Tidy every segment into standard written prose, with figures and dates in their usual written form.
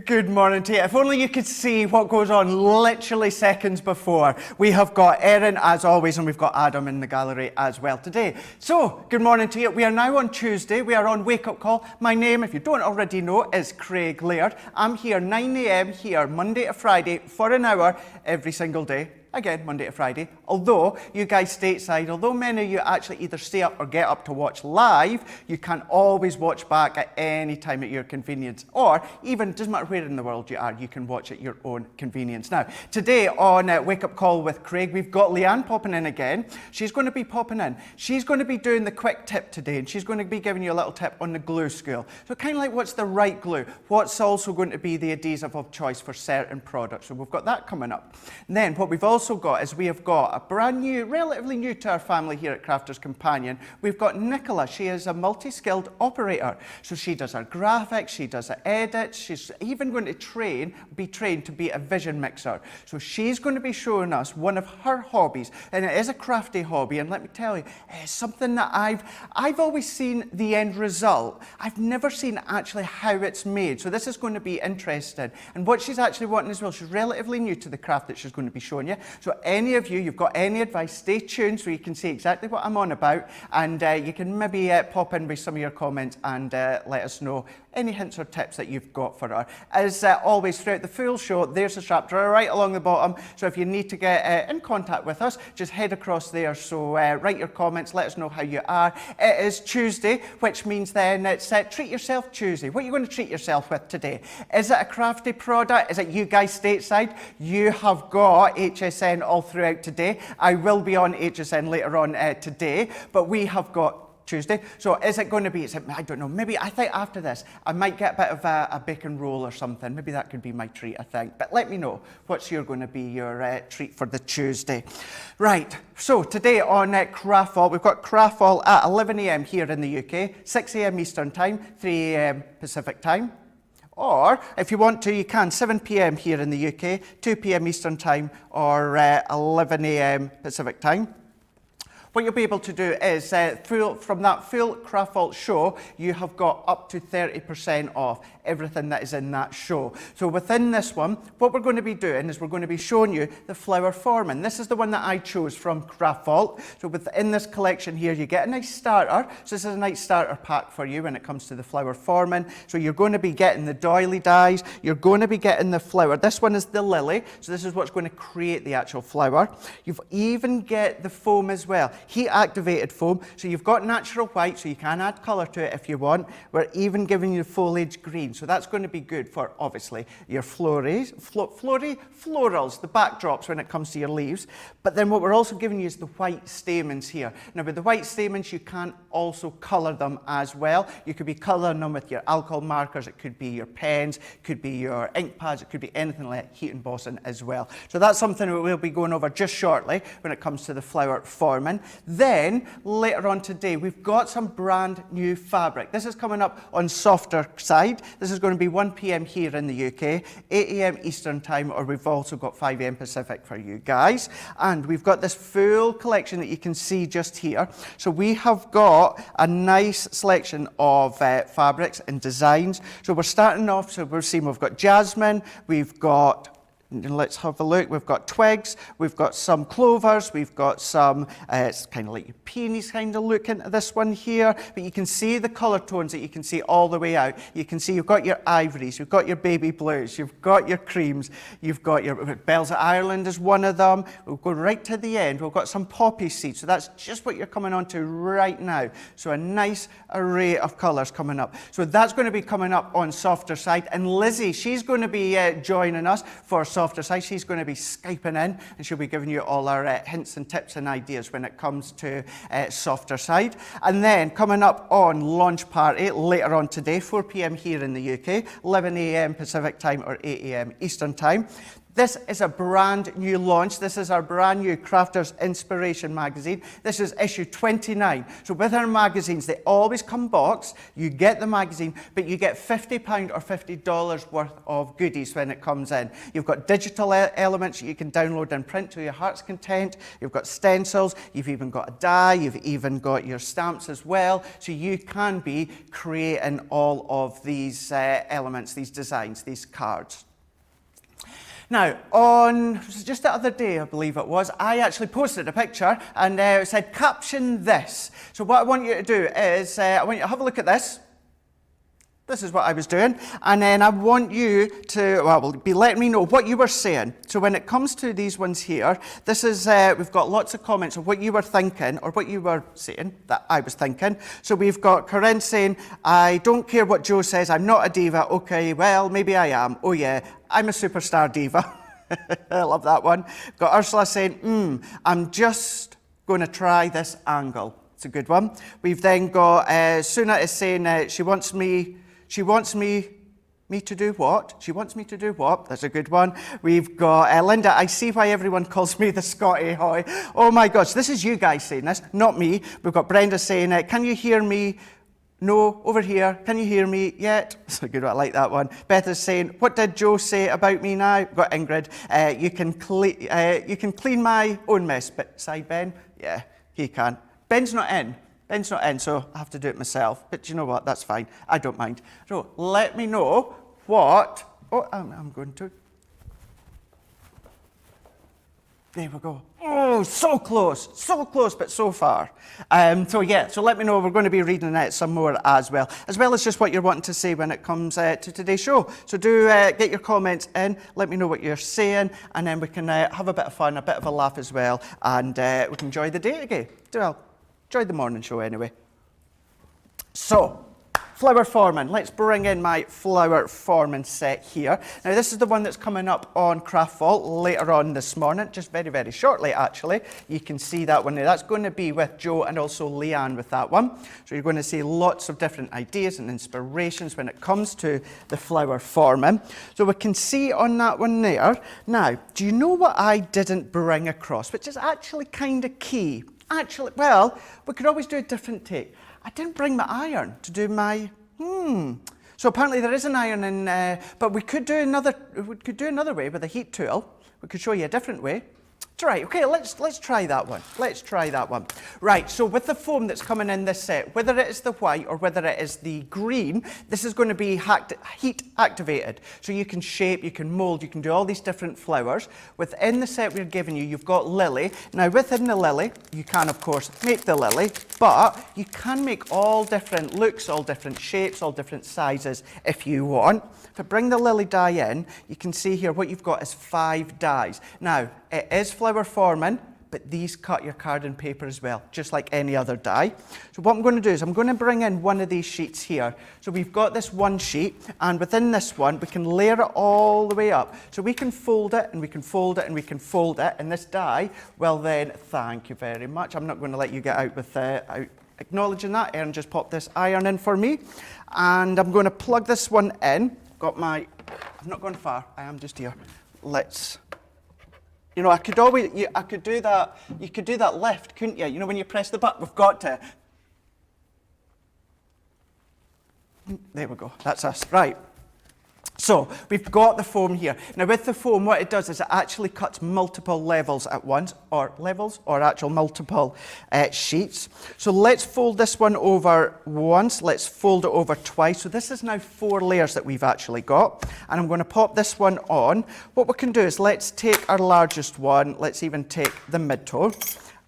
Good morning to you. If only you could see what goes on literally seconds before. We have got Erin as always, and we've got Adam in the gallery as well today. So, good morning to you. We are now on Tuesday. We are on Wake Up Call. My name, if you don't already know, is Craig Laird. I'm here 9 a.m. here Monday to Friday for an hour every single day. Again, Monday to Friday. Although you guys stateside, although many of you actually either stay up or get up to watch live, you can always watch back at any time at your convenience. Or even, doesn't matter where in the world you are, you can watch at your own convenience. Now, today on Wake Up Call with Craig, we've got Leanne popping in again. She's going to be popping in. She's going to be doing the quick tip today, and she's going to be giving you a little tip on the glue school. So kind of like what's the right glue? What's also going to be the adhesive of choice for certain products? So we've got that coming up. And then what we've also got is we have got a brand new, relatively new to our family here at Crafters Companion. We've got Nicola. She is a multi-skilled operator. So she does our graphics, she does the edits, she's even going to be trained to be a vision mixer. So she's going to be showing us one of her hobbies, and it is a crafty hobby, and let me tell you, it's something that I've always seen the end result. I've never seen actually how it's made. So this is going to be interesting. And what she's actually wanting as well, she's relatively new to the craft that she's going to be showing you. So any of you've got any advice, stay tuned so you can see exactly what I'm on about, and you can maybe pop in with some of your comments and let us know any hints or tips that you've got for her. As always, throughout the full show, there's a chapter right along the bottom, so if you need to get in contact with us, just head across there. So write your comments, let us know how you are. It is Tuesday, which means then it's Treat Yourself Tuesday. What are you going to treat yourself with today? Is it a crafty product? Is it you guys stateside? You have got HSN all throughout today. I will be on HSN later on today, but we have got Tuesday. So is it going to be, I don't know, maybe I think after this, I might get a bit of a bacon roll or something. Maybe that could be my treat, I think. But let me know what's going to be your treat for the Tuesday. Right, so today on Craftfall, we've got Craftfall at 11 a.m. here in the UK, 6 a.m. Eastern Time, 3 a.m. Pacific Time. Or, if you want to, you can 7 p.m. here in the UK, 2 p.m. Eastern Time, or 11 a.m. Pacific Time. What you'll be able to do is, from that full Craftfall show, you have got up to 30% off everything that is in that show. So within this one, what we're going to be doing is we're going to be showing you the flower forming. This is the one that I chose from Craftvault. So within this collection here, you get a nice starter. So this is a nice starter pack for you when it comes to the flower forming. So you're going to be getting the doily dies. You're going to be getting the flower. This one is the lily. So this is what's going to create the actual flower. You've even get the foam as well. Heat activated foam. So you've got natural white, so you can add colour to it if you want. We're even giving you foliage green. So that's going to be good for, obviously, your florals, the backdrops when it comes to your leaves. But then what we're also giving you is the white stamens here. Now, with the white stamens, you can also colour them as well. You could be colouring them with your alcohol markers. It could be your pens, it could be your ink pads, it could be anything like heat embossing as well. So that's something that we'll be going over just shortly when it comes to the flower forming. Then, later on today, we've got some brand new fabric. This is coming up on softer side. This is going to be 1 p.m. here in the UK, 8 a.m. Eastern Time, or we've also got 5 a.m. Pacific for you guys. And we've got this full collection that you can see just here. So we have got a nice selection of fabrics and designs. So we're starting off, so we're seeing we've got jasmine, we've got, let's have a look. We've got twigs, we've got some clovers, we've got some, it's kind of like your peonies kind of look into this one here, but you can see the colour tones that you can see all the way out. You can see you've got your ivories, you've got your baby blues, you've got your creams, you've got your Bells of Ireland is one of them. We'll go right to the end. We've got some poppy seeds, so that's just what you're coming on to right now. So a nice array of colours coming up. So that's going to be coming up on softer side, and Lizzie, she's going to be joining us for softer side. She's going to be Skyping in, and she'll be giving you all our hints and tips and ideas when it comes to softer side. And then coming up on launch party later on today, 4 p.m. here in the UK, 11 a.m. Pacific Time or 8 a.m. Eastern Time. This is a brand new launch. This is our brand new Crafters Inspiration magazine. This is issue 29. So with our magazines, they always come boxed. You get the magazine, but you get £50 or $50 worth of goodies when it comes in. You've got digital elements you can download and print to your heart's content. You've got stencils. You've even got a die. You've even got your stamps as well. So you can be creating all of these elements, these designs, these cards. Now, on just the other day, I believe it was, I actually posted a picture and it said, caption this. So what I want you to do is, I want you to have a look at this. This is what I was doing. And then I want you to, well, be letting me know what you were saying. So when it comes to these ones here, this is, we've got lots of comments of what you were thinking or what you were saying that I was thinking. So we've got Corinne saying, I don't care what Joe says, I'm not a diva. Okay, well, maybe I am. Oh yeah, I'm a superstar diva. I love that one. We've got Ursula saying, I'm just going to try this angle. It's a good one. We've then got Suna is saying she wants me to do what? She wants me to do what? That's a good one. We've got Linda, I see why everyone calls me the Scotty Hoy. Oh my gosh, this is you guys saying this, not me. We've got Brenda saying, can you hear me? No, over here. Can you hear me yet? That's a good one. I like that one. Beth is saying, what did Joe say about me now? We've got Ingrid. You can clean my own mess. But side Ben? Yeah, he can. Ben's not in. Ben's not in, so I have to do it myself. But you know what? That's fine. I don't mind. So let me know what... Oh, I'm going to... There we go. Oh, so close, but so far. So yeah, so let me know. We're going to be reading it some more as well as just what you're wanting to say when it comes to today's show. So do get your comments in, let me know what you're saying, and then we can have a bit of fun, a bit of a laugh as well, and we can enjoy the day again. Well, enjoy the morning show anyway. So, flower forming. Let's bring in my flower forming set here. Now this is the one that's coming up on Craft Vault later on this morning, just very, very shortly actually. You can see that one there. That's going to be with Joe and also Leanne with that one. So you're going to see lots of different ideas and inspirations when it comes to the flower forming. So we can see on that one there. Now, do you know what I didn't bring across, which is actually kind of key? Actually, well, we could always do a different take. I didn't bring my iron to do my, So apparently there is an iron in, but we could do another way with a heat tool. We could show you a different way. Right, okay, let's try that one. Let's try that one. Right, so with the foam that's coming in this set, whether it is the white or whether it is the green, this is going to be heat activated. So you can shape, you can mold, you can do all these different flowers. Within the set we're giving you, you've got lily. Now within the lily, you can of course make the lily, but you can make all different looks, all different shapes, all different sizes if you want. If I bring the lily die in, you can see here what you've got is 5 dies. Now, it is flower forming, but these cut your card and paper as well, just like any other die. So what I'm going to do is I'm going to bring in one of these sheets here. So we've got this one sheet, and within this one, we can layer it all the way up. So we can fold it, and we can fold it, and we can fold it, and this die, well then, thank you very much. I'm not going to let you get out with acknowledging that. Erin just popped this iron in for me, and I'm going to plug this one in. Got my, I've not gone far, I am just here. You know, I could do that, you could do that lift, couldn't you? You know, when you press the button, we've got to. There we go, that's us, right. So, we've got the foam here. Now with the foam, what it does is it actually cuts multiple levels at once, or actual multiple sheets. So let's fold this one over once, let's fold it over twice. So this is now 4 layers that we've actually got. And I'm going to pop this one on. What we can do is let's take our largest one, let's even take the mid-toe.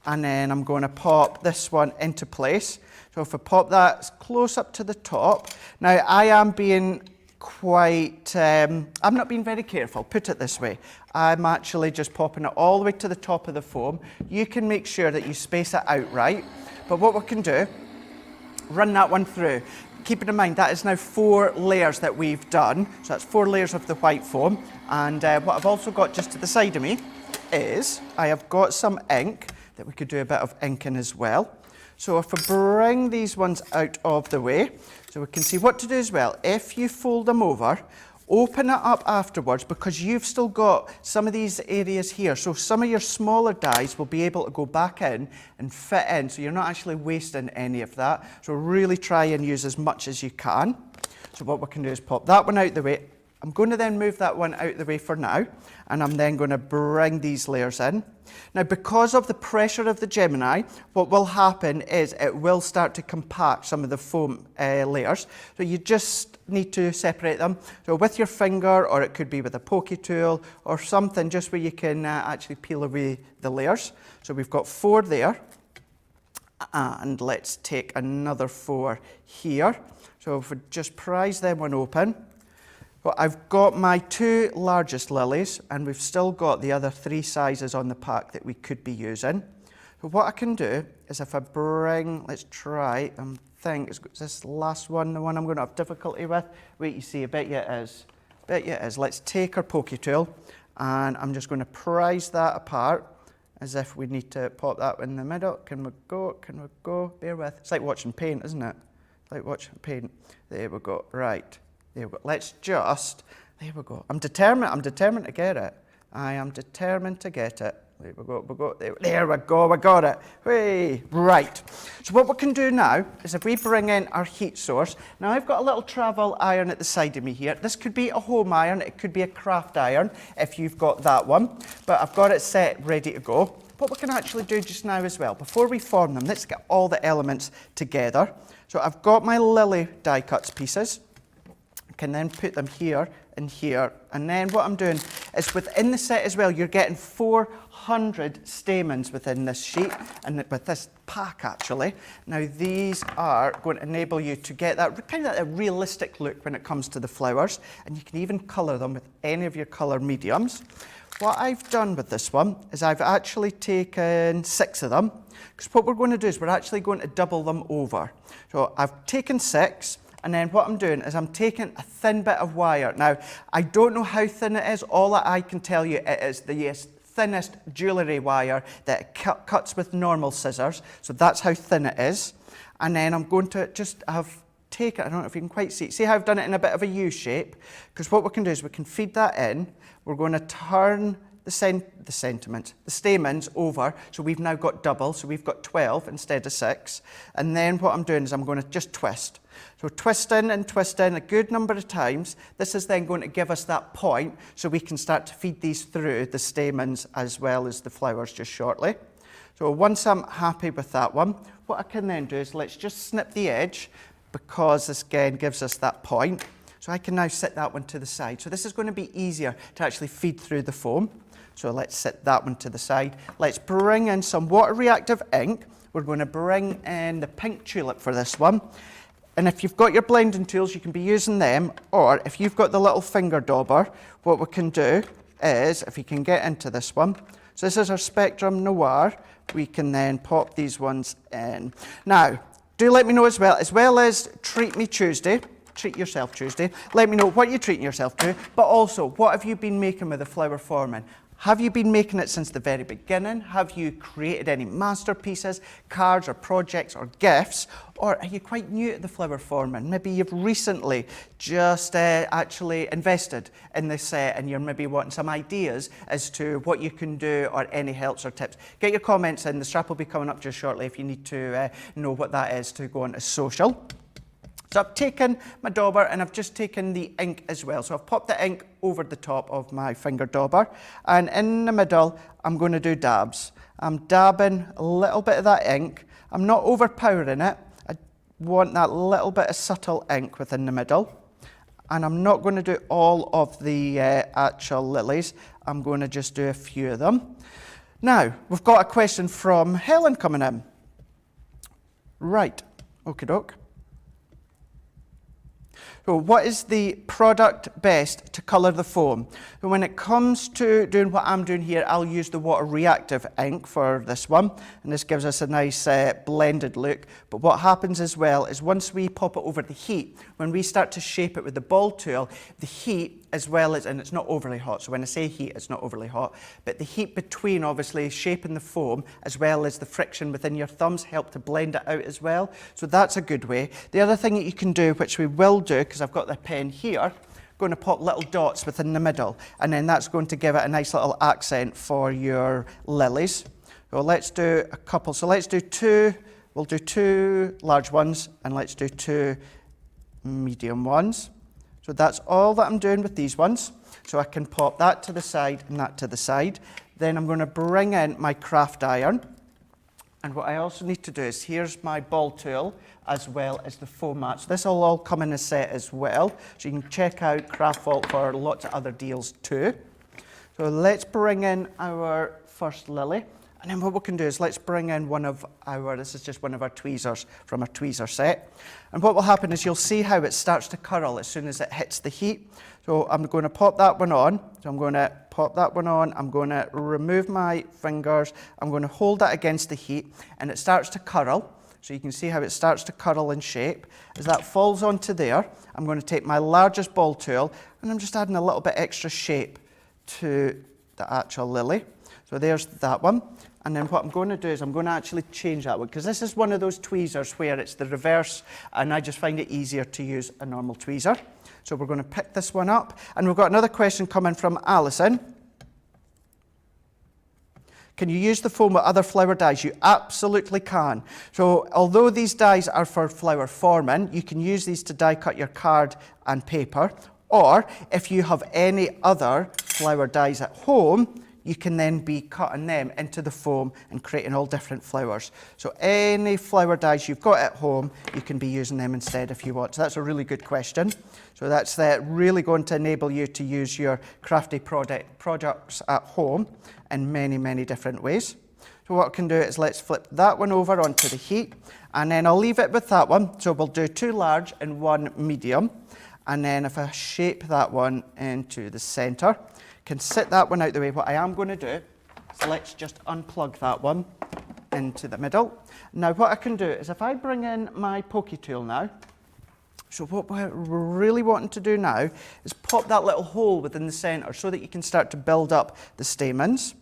And then I'm going to pop this one into place. So if I pop that close up to the top. Now I am being quite, I'm not being very careful, put it this way. I'm actually just popping it all the way to the top of the foam. You can make sure that you space it out right. But what we can do, run that one through. Keeping in mind that is now 4 layers that we've done. So that's 4 layers of the white foam. And what I've also got just to the side of me is I have got some ink that we could do a bit of ink in as well. So if I bring these ones out of the way, so we can see what to do as well. If you fold them over, Open it up afterwards because you've still got some of these areas here. So some of your smaller dies will be able to go back in and fit in. So you're not actually wasting any of that. So really try and use as much as you can. So what we can do is pop that one out the way. I'm going to then move that one out the way for now, and I'm then going to bring these layers in. Now, because of the pressure of the Gemini, what will happen is it will start to compact some of the foam layers. So you just need to separate them. So with your finger, or it could be with a pokey tool, or something just where you can actually peel away the layers. So we've got 4 there, and let's take another 4 here. So if we just prise them one open, well, I've got my 2 largest lilies, and we've still got the other 3 sizes on the pack that we could be using. So what I can do is if I bring, let's try and think, is this last one the one I'm going to have difficulty with? Wait, you see, I bet you it is. Bet you it is. Let's take our pokey tool, and I'm just going to prise that apart as if we need to pop that in the middle. Can we go? Can we go? Bear with. It's like watching paint, isn't it? It's like watching paint. There we go. Right. There we go. Let's just, there we go. I'm determined to get it. I am determined to get it. There we go, there we go, we got it. Hey, right. So what we can do now is if we bring in our heat source, now I've got a little travel iron at the side of me here. This could be a home iron, it could be a craft iron if you've got that one, but I've got it set ready to go. What we can actually do just now as well, before we form them, let's get all the elements together. So I've got my lily die cuts pieces. Can then put them here and here, and then what I'm doing is within the set as well, you're getting 400 stamens within this sheet and with this pack actually. Now these are going to enable you to get that kind of a realistic look when it comes to the flowers, and you can even colour them with any of your colour mediums. What I've done with this one is I've actually taken 6 of them, because what we're going to do is we're actually going to double them over. So I've taken 6. And then what I'm doing is I'm taking a thin bit of wire. Now, I don't know how thin it is. All that I can tell you, it is the thinnest jewellery wire that cuts with normal scissors. So that's how thin it is. And then I'm going to just have taken, I don't know if you can quite see. See how I've done it in a bit of a U shape? Because what we can do is we can feed that in. We're going to turn the stamens over, so we've now got double, so we've got 12 instead of 6. And then what I'm doing is I'm going to just twist. So twist in and twist in a good number of times. This is then going to give us that point, so we can start to feed these through the stamens as well as the flowers just shortly. So once I'm happy with that one, what I can then do is let's just snip the edge, because this again gives us that point. So I can now set that one to the side. So this is going to be easier to actually feed through the foam. So let's set that one to the side. Let's bring in some water reactive ink. We're going to bring in the pink tulip for this one. And if you've got your blending tools, you can be using them. Or if you've got the little finger dauber, what we can do is, if you can get into this one. So this is our Spectrum Noir. We can then pop these ones in. Now, do let me know as well as Treat Me Tuesday. Treat Yourself Tuesday. Let me know what you're treating yourself to, but also what have you been making with the flower forming? Have you been making it since the very beginning? Have you created any masterpieces, cards or projects or gifts? Or are you quite new to the flower forming? Maybe you've recently just actually invested in this set and you're maybe wanting some ideas as to what you can do or any helps or tips. Get your comments in. The strap will be coming up just shortly if you need to know what that is to go on to social. So I've taken my dauber and I've just taken the ink as well. So I've popped the ink over the top of my finger dauber, and in the middle I'm going to do dabs. I'm dabbing a little bit of that ink. I'm not overpowering it. I want that little bit of subtle ink within the middle. And I'm not going to do all of the actual lilies. I'm going to just do a few of them. Now, we've got a question from Helen coming in. Right, okie doke. So what is the product best to colour the foam? So when it comes to doing what I'm doing here, I'll use the water reactive ink for this one. And this gives us a nice blended look. But what happens as well is once we pop it over the heat, when we start to shape it with the ball tool, the heat as well as, and it's not overly hot, so when I say heat, it's not overly hot, but the heat between obviously shaping the foam as well as the friction within your thumbs help to blend it out as well. So that's a good way. The other thing that you can do, which we will do, because I've got the pen here, going to pop little dots within the middle, and then that's going to give it a nice little accent for your lilies. So let's do a couple. So let's do two. We'll do 2 large ones, and let's do 2 medium ones. So that's all that I'm doing with these ones. So I can pop that to the side and that to the side. Then I'm going to bring in my craft iron. And what I also need to do is, here's my ball tool as well as the foam mat. So this will all come in a set as well. So you can check out Craft Vault for lots of other deals too. So let's bring in our first lily. And then what we can do is let's bring in this is just one of our tweezers from our tweezer set. And what will happen is you'll see how it starts to curl as soon as it hits the heat. So I'm going to pop that one on. So I'm going to pop that one on. I'm going to remove my fingers. I'm going to hold that against the heat, and it starts to curl. So you can see how it starts to curl in shape. As that falls onto there, I'm going to take my largest ball tool, and I'm just adding a little bit extra shape to the actual lily. So there's that one. And then what I'm going to do is I'm going to actually change that one, because this is one of those tweezers where it's the reverse, and I just find it easier to use a normal tweezer. So we're going to pick this one up. And we've got another question coming from Alison. Can you use the foam with other flower dies? You absolutely can. So although these dies are for flower forming, you can use these to die cut your card and paper. Or if you have any other flower dies at home, you can then be cutting them into the foam and creating all different flowers. So any flower dies you've got at home, you can be using them instead if you want. So that's a really good question. So that's really going to enable you to use your crafty products at home in many, many different ways. So what I can do is let's flip that one over onto the heat, and then I'll leave it with that one. So we'll do 2 large and 1 medium. And then if I shape that one into the center, can sit that one out the way. What I am going to do is let's just unplug that one into the middle. Now what I can do is if I bring in my pokey tool now, so what we're really wanting to do now is pop that little hole within the center so that you can start to build up the stamens.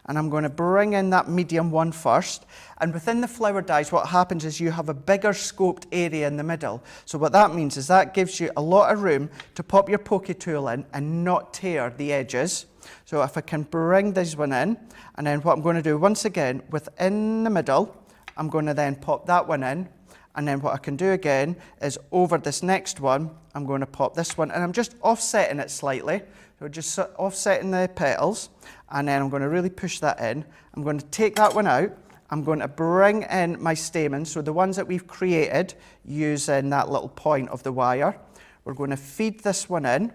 And I'm going to bring in that medium one first. And within the flower dies, what happens is you have a bigger scoped area in the middle. So what that means is that gives you a lot of room to pop your pokey tool in and not tear the edges. So if I can bring this one in, and then what I'm going to do once again, within the middle, I'm going to then pop that one in. And then what I can do again is over this next one, I'm going to pop this one, and I'm just offsetting it slightly. So just offsetting the petals, and then I'm going to really push that in. I'm going to take that one out. I'm going to bring in my stamens, so the ones that we've created using that little point of the wire. We're going to feed this one in,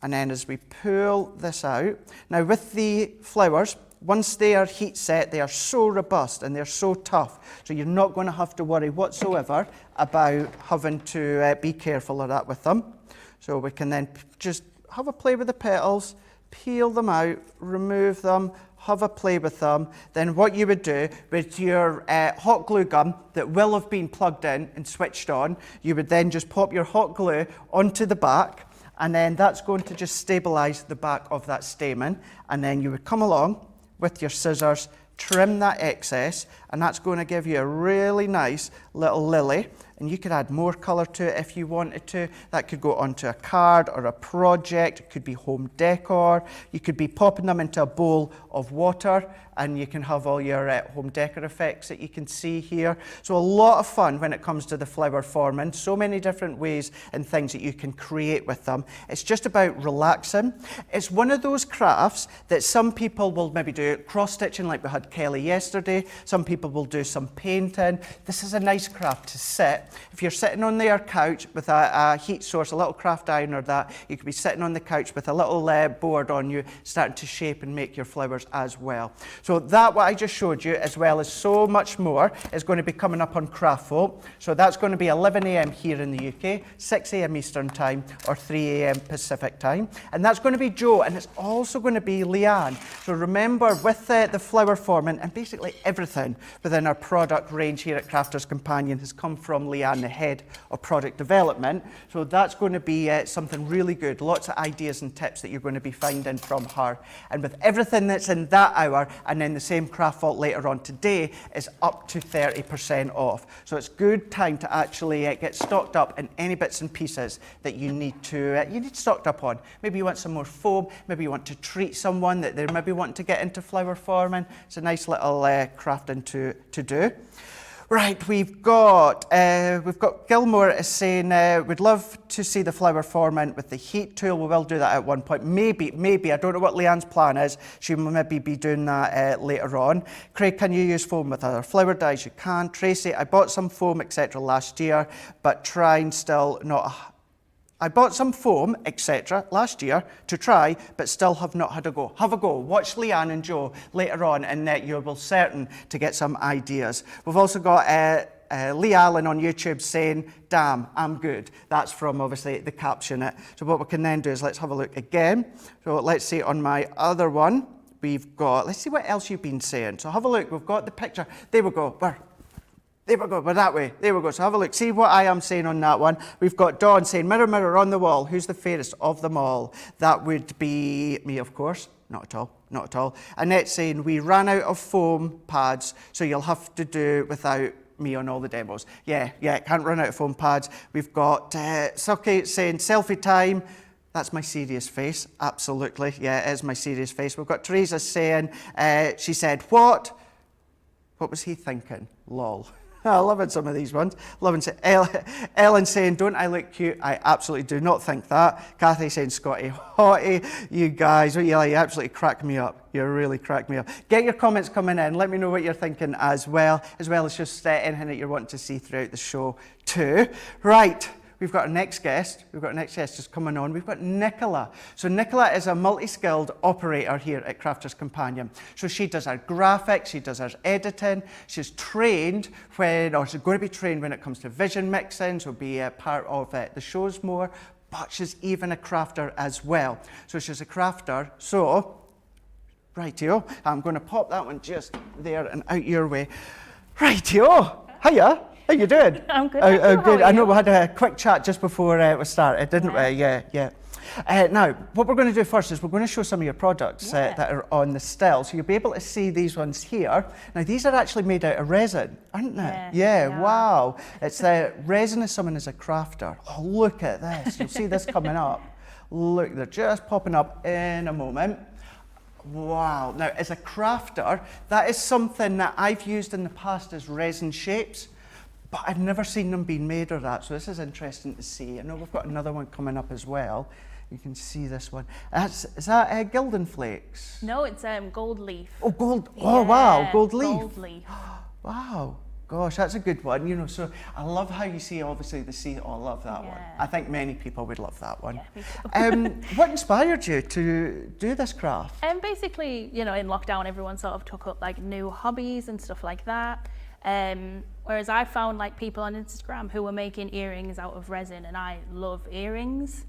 and then as we pull this out. Now with the flowers, once they are heat set, they are so robust and they're so tough, so you're not going to have to worry whatsoever about having to be careful of that with them. So we can then just have a play with the petals, peel them out, remove them, have a play with them. Then what you would do with your hot glue gun that will have been plugged in and switched on, you would then just pop your hot glue onto the back, and then that's going to just stabilize the back of that stamen. And then you would come along with your scissors, trim that excess, and that's going to give you a really nice little lily. And you could add more colour to it if you wanted to. That could go onto a card or a project. It could be home decor. You could be popping them into a bowl of water, and you can have all your home decor effects that you can see here. So a lot of fun when it comes to the flower forming. So many different ways and things that you can create with them. It's just about relaxing. It's one of those crafts that some people will maybe do cross-stitching like we had Kelly yesterday. Some people will do some painting. This is a nice craft to sit. If you're sitting on their couch with a heat source, a little craft iron or that, you could be sitting on the couch with a little board on you, starting to shape and make your flowers as well. So that, what I just showed you, as well as so much more, is going to be coming up on Craft Vault. So that's going to be 11 a.m. here in the UK, 6 a.m. Eastern Time, or 3 a.m. Pacific Time. And that's going to be Jo, and it's also going to be Leanne. So remember, with the flower forming and basically everything within our product range here at Crafters Companion has come from Leanne, the head of product development. So that's going to be something really good. Lots of ideas and tips that you're going to be finding from her. And with everything that's in that hour, and then the same craft vault later on today is up to 30% off. So it's good time to actually get stocked up in any bits and pieces that you need stocked up on. Maybe you want some more foam. Maybe you want to treat someone that they're maybe wanting to get into flower forming. It's a nice little crafting to do. Right, we've got Gilmore is saying, we'd love to see the flower forming with the heat tool. We will do that at one point. Maybe, I don't know what Leanne's plan is. She will maybe be doing that later on. Craig, can you use foam with other flower dyes? You can. Tracy, I bought some foam, etc. last year, but trying still not... I bought some foam, etc. last year to try, but still have not had a go. Have a go. Watch Leanne and Joe later on, and you will certain to get some ideas. We've also got Lee Allen on YouTube saying, "Damn, I'm good." That's from obviously the caption it. So what we can then do is let's have a look again. So let's see on my other one, we've got, let's see what else you've been saying. So have a look. We've got the picture. There we go. There we go, we're that way. There we go. So have a look. See what I am saying on that one. We've got Dawn saying, "Mirror, mirror on the wall, who's the fairest of them all?" That would be me, of course. Not at all. Not at all. Annette saying, "We ran out of foam pads, so you'll have to do without me on all the demos." Yeah, can't run out of foam pads. We've got Suki saying, "Selfie time." That's my serious face. Absolutely. Yeah, it is my serious face. We've got Teresa saying, she said, "What? What was he thinking? Lol." I love it, some of these ones. Ellen saying, "Don't I look cute?" I absolutely do not think that. Kathy saying, "Scotty, hottie." You guys, you absolutely crack me up. You really crack me up. Get your comments coming in. Let me know what you're thinking as well as just anything that you're wanting to see throughout the show too. Right. We've got our next guest. We've got our next guest just coming on. We've got Nicola. So Nicola is a multi-skilled operator here at Crafters Companion. So she does our graphics, she does our editing. She's trained she's going to be trained when it comes to vision mixing. So be a part of the shows more. But she's even a crafter as well. So she's a crafter. So, rightio, I'm going to pop that one just there and out your way. Rightio, hiya. How you doing? I'm good. Good. I know we had a quick chat just before we started, didn't we? Yeah. Now, what we're going to do first is we're going to show some of your products that are on the still. So you'll be able to see these ones here. Now, these are actually made out of resin, aren't they? Yeah, wow. It's resin is someone as a crafter. Oh, look at this. You'll see this coming up. Look, they're just popping up in a moment. Wow. Now, as a crafter, that is something that I've used in the past as resin shapes. But I've never seen them being made of that, so this is interesting to see. I know we've got another one coming up as well. You can see this one. Is that Gildan Flakes? No, it's gold leaf. Oh, gold. Oh, wow, gold leaf. Gold leaf. Wow. Gosh, that's a good one. You know, so I love how you see, obviously, the sea. Oh, I love that one. I think many people would love that one. Yeah, me too. What inspired you to do this craft? Basically, in lockdown, everyone sort of took up like new hobbies and stuff like that. Whereas I found like people on Instagram who were making earrings out of resin, and I love earrings,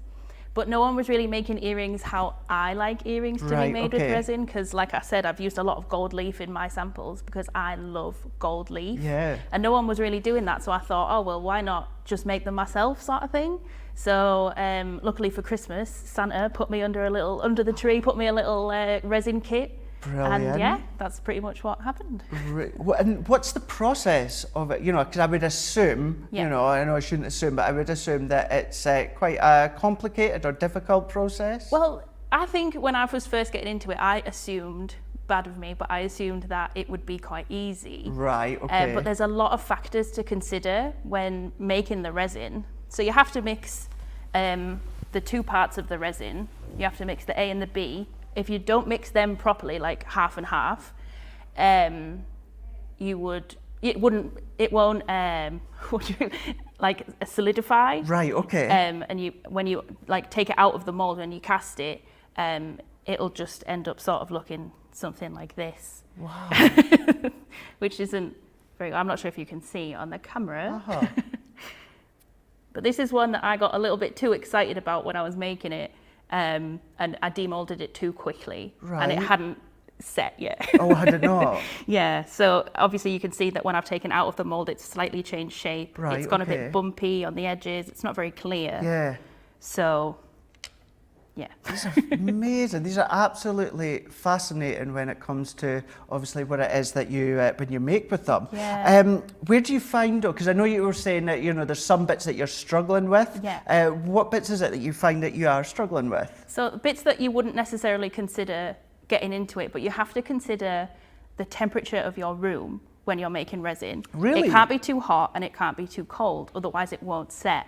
but no one was really making earrings how I like earrings to be made with resin, because like I said, I've used a lot of gold leaf in my samples because I love gold leaf. Yeah. And no one was really doing that, so I thought, oh well, why not just make them myself, sort of thing. So luckily for Christmas, Santa put me under the tree, put me a little resin kit. Brilliant. And yeah, that's pretty much what happened. And what's the process of it? Because I would assume, I know I shouldn't assume, but I would assume that it's quite a complicated or difficult process. Well, I think when I was first getting into it, I assumed, bad of me, but I assumed that it would be quite easy. Right, okay. But there's a lot of factors to consider when making the resin. So you have to mix the two parts of the resin. You have to mix the A and the B. If you don't mix them properly, like half and half, it won't like solidify. Right. Okay. And when you like take it out of the mold and you cast it, it'll just end up sort of looking something like this. Wow. Which isn't very. I'm not sure if you can see on the camera. Uh-huh. But this is one that I got a little bit too excited about when I was making it. And I demolded it too quickly, and it hadn't set yet. Oh, I did not. Yeah, so obviously you can see that when I've taken out of the mold, it's slightly changed shape. Right, it's gone a okay. bit bumpy on the edges. It's not very clear. Yeah. So, yeah. These are amazing. These are absolutely fascinating when it comes to obviously what it is that you when you make with them. Yeah. Where do you find, because I know you were saying that there's some bits that you're struggling with. Yeah. What bits is it that you find that you are struggling with? So bits that you wouldn't necessarily consider getting into it, but you have to consider the temperature of your room when you're making resin. Really? It can't be too hot and it can't be too cold, otherwise it won't set.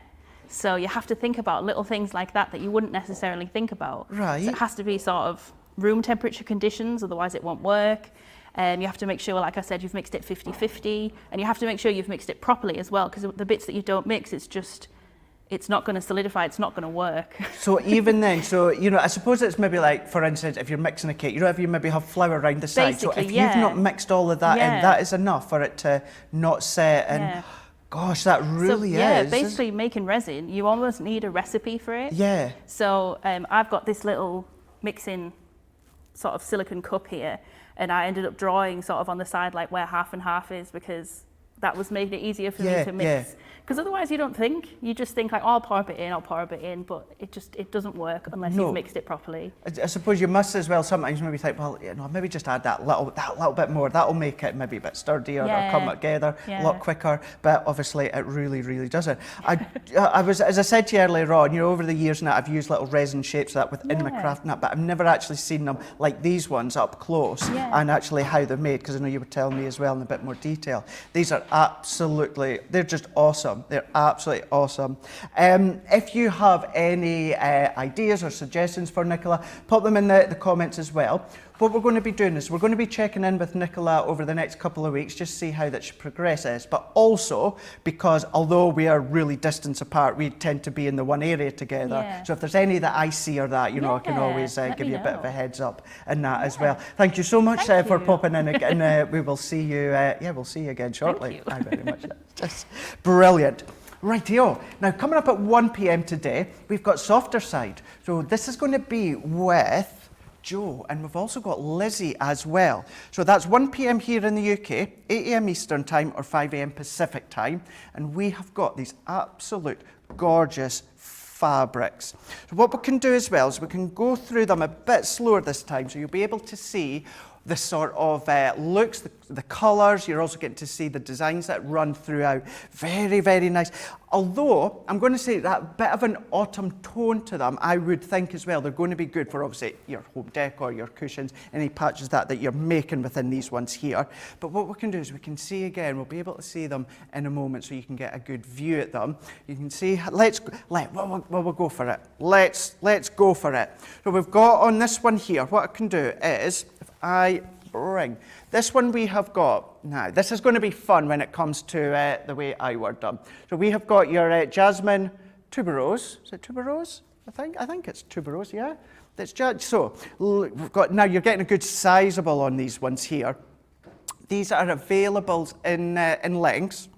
So you have to think about little things like that that you wouldn't necessarily think about. Right. So it has to be sort of room temperature conditions, otherwise it won't work. You have to make sure, like I said, you've mixed it 50-50, and you have to make sure you've mixed it properly as well, because the bits that you don't mix, it's not going to solidify, it's not going to work. So even then, I suppose it's maybe like, for instance, if you're mixing a cake, if you maybe have flour around the side, so Basically, if yeah. you've not mixed all of that in, Yeah. that is enough for it to not set. And Yeah. gosh, that really Yeah, is. basically making resin, you almost need a recipe for it. Yeah. So I've got this little mixing sort of silicone cup here, and I ended up drawing sort of on the side like where half and half is, because that was making it easier for me to mix. Because otherwise you don't think, you just think like, oh, I'll pour a bit in, but it doesn't work unless you've mixed it properly. I suppose you must as well sometimes maybe think, well, maybe just add that little bit more. That'll make it maybe a bit sturdier or come together a lot quicker. But obviously, it really, really doesn't. I was, as I said to you earlier on, over the years now, I've used little resin shapes of that within my craft nut, but I've never actually seen them like these ones up close and actually how they're made. Because I know you were telling me as well in a bit more detail. These are they're just awesome. They're absolutely awesome. If you have any ideas or suggestions for Nicola, pop them in the comments as well. What we're going to be doing is we're going to be checking in with Nicola over the next couple of weeks, just see how that she progresses. But also, because although we are really distance apart, we tend to be in the one area together. Yeah. So if there's any that I see or that, I can always give you a bit of a heads up in that as well. Thank you so much for popping in again. And we will see you. We'll see you again shortly. Thank you. Very much. Just brilliant. Rightio. Now, coming up at 1 p.m. today, we've got Softer Side. So this is going to be with Joe, and we've also got Lizzie as well. So that's 1 p.m. here in the UK, 8 a.m. Eastern Time or 5 a.m. Pacific Time, and we have got these absolute gorgeous fabrics. So what we can do as well is we can go through them a bit slower this time, so you'll be able to see the sort of looks, the colours. You're also getting to see the designs that run throughout. Very, very nice. Although, I'm going to say that bit of an autumn tone to them, I would think as well. They're going to be good for obviously your home decor, your cushions, any patches that you're making within these ones here. But what we can do is we can see again, we'll be able to see them in a moment so you can get a good view at them. You can see, we'll go for it. Let's go for it. So we've got on this one here, what I can do is, if I bring this one we have got now. This is going to be fun when it comes to the way I word them. So we have got your jasmine tuberose. Is it tuberose? I think it's tuberose. Yeah. That's so we've got now. You're getting a good sizable on these ones here. These are available in lengths.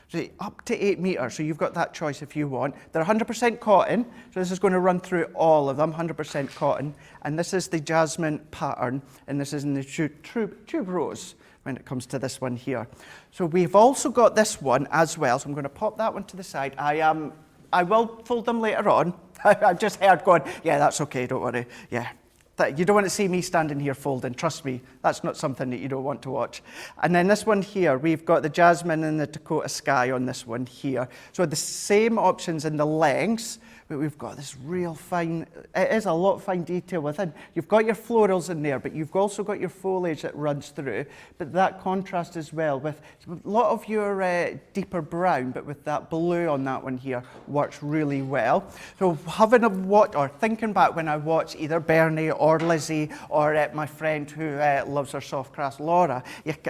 So up to 8 meters, so you've got that choice if you want. They're 100% cotton, so this is going to run through all of them, 100% cotton. And this is the jasmine pattern, and this is in the tuberose when it comes to this one here. So we've also got this one as well, so I'm going to pop that one to the side. I will fold them later on. I've just heard going, yeah, that's okay, don't worry. Yeah. You don't want to see me standing here folding, trust me, that's not something that you don't want to watch. And then this one here, we've got the jasmine and the Dakota Sky on this one here. So the same options in the lengths, but we've got this real fine, it is a lot of fine detail within. You've got your florals in there, but you've also got your foliage that runs through, but that contrast as well with a lot of your deeper brown, but with that blue on that one here works really well. So thinking back when I watched either Bernie or Lizzie or my friend who loves her soft crafts, Laura,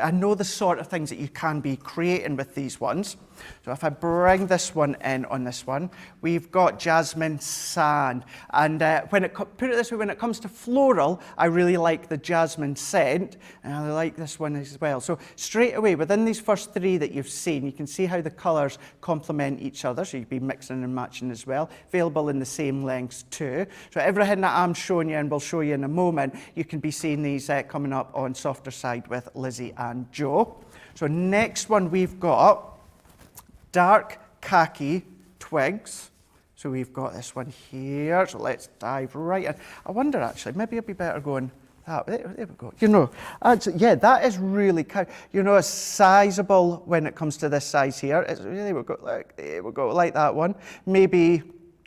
I know the sort of things that you can be creating with these ones. So if I bring this one in on this one, we've got jasmine jasmine sand. And put it this way, when it comes to floral, I really like the jasmine scent, and I like this one as well. So straight away, within these first three that you've seen, you can see how the colours complement each other, so you'd be mixing and matching as well. Available in the same lengths too. So everything that I'm showing you and will show you in a moment, you can be seeing these coming up on softer side with Lizzie and Joe. So next one we've got dark khaki twigs. So we've got this one here. So let's dive right in. I wonder actually, maybe it'd be better going that way. There we go. You know, yeah, that is really kind. You know, it's sizable when it comes to this size here. It's really, there we go, like that one. Maybe,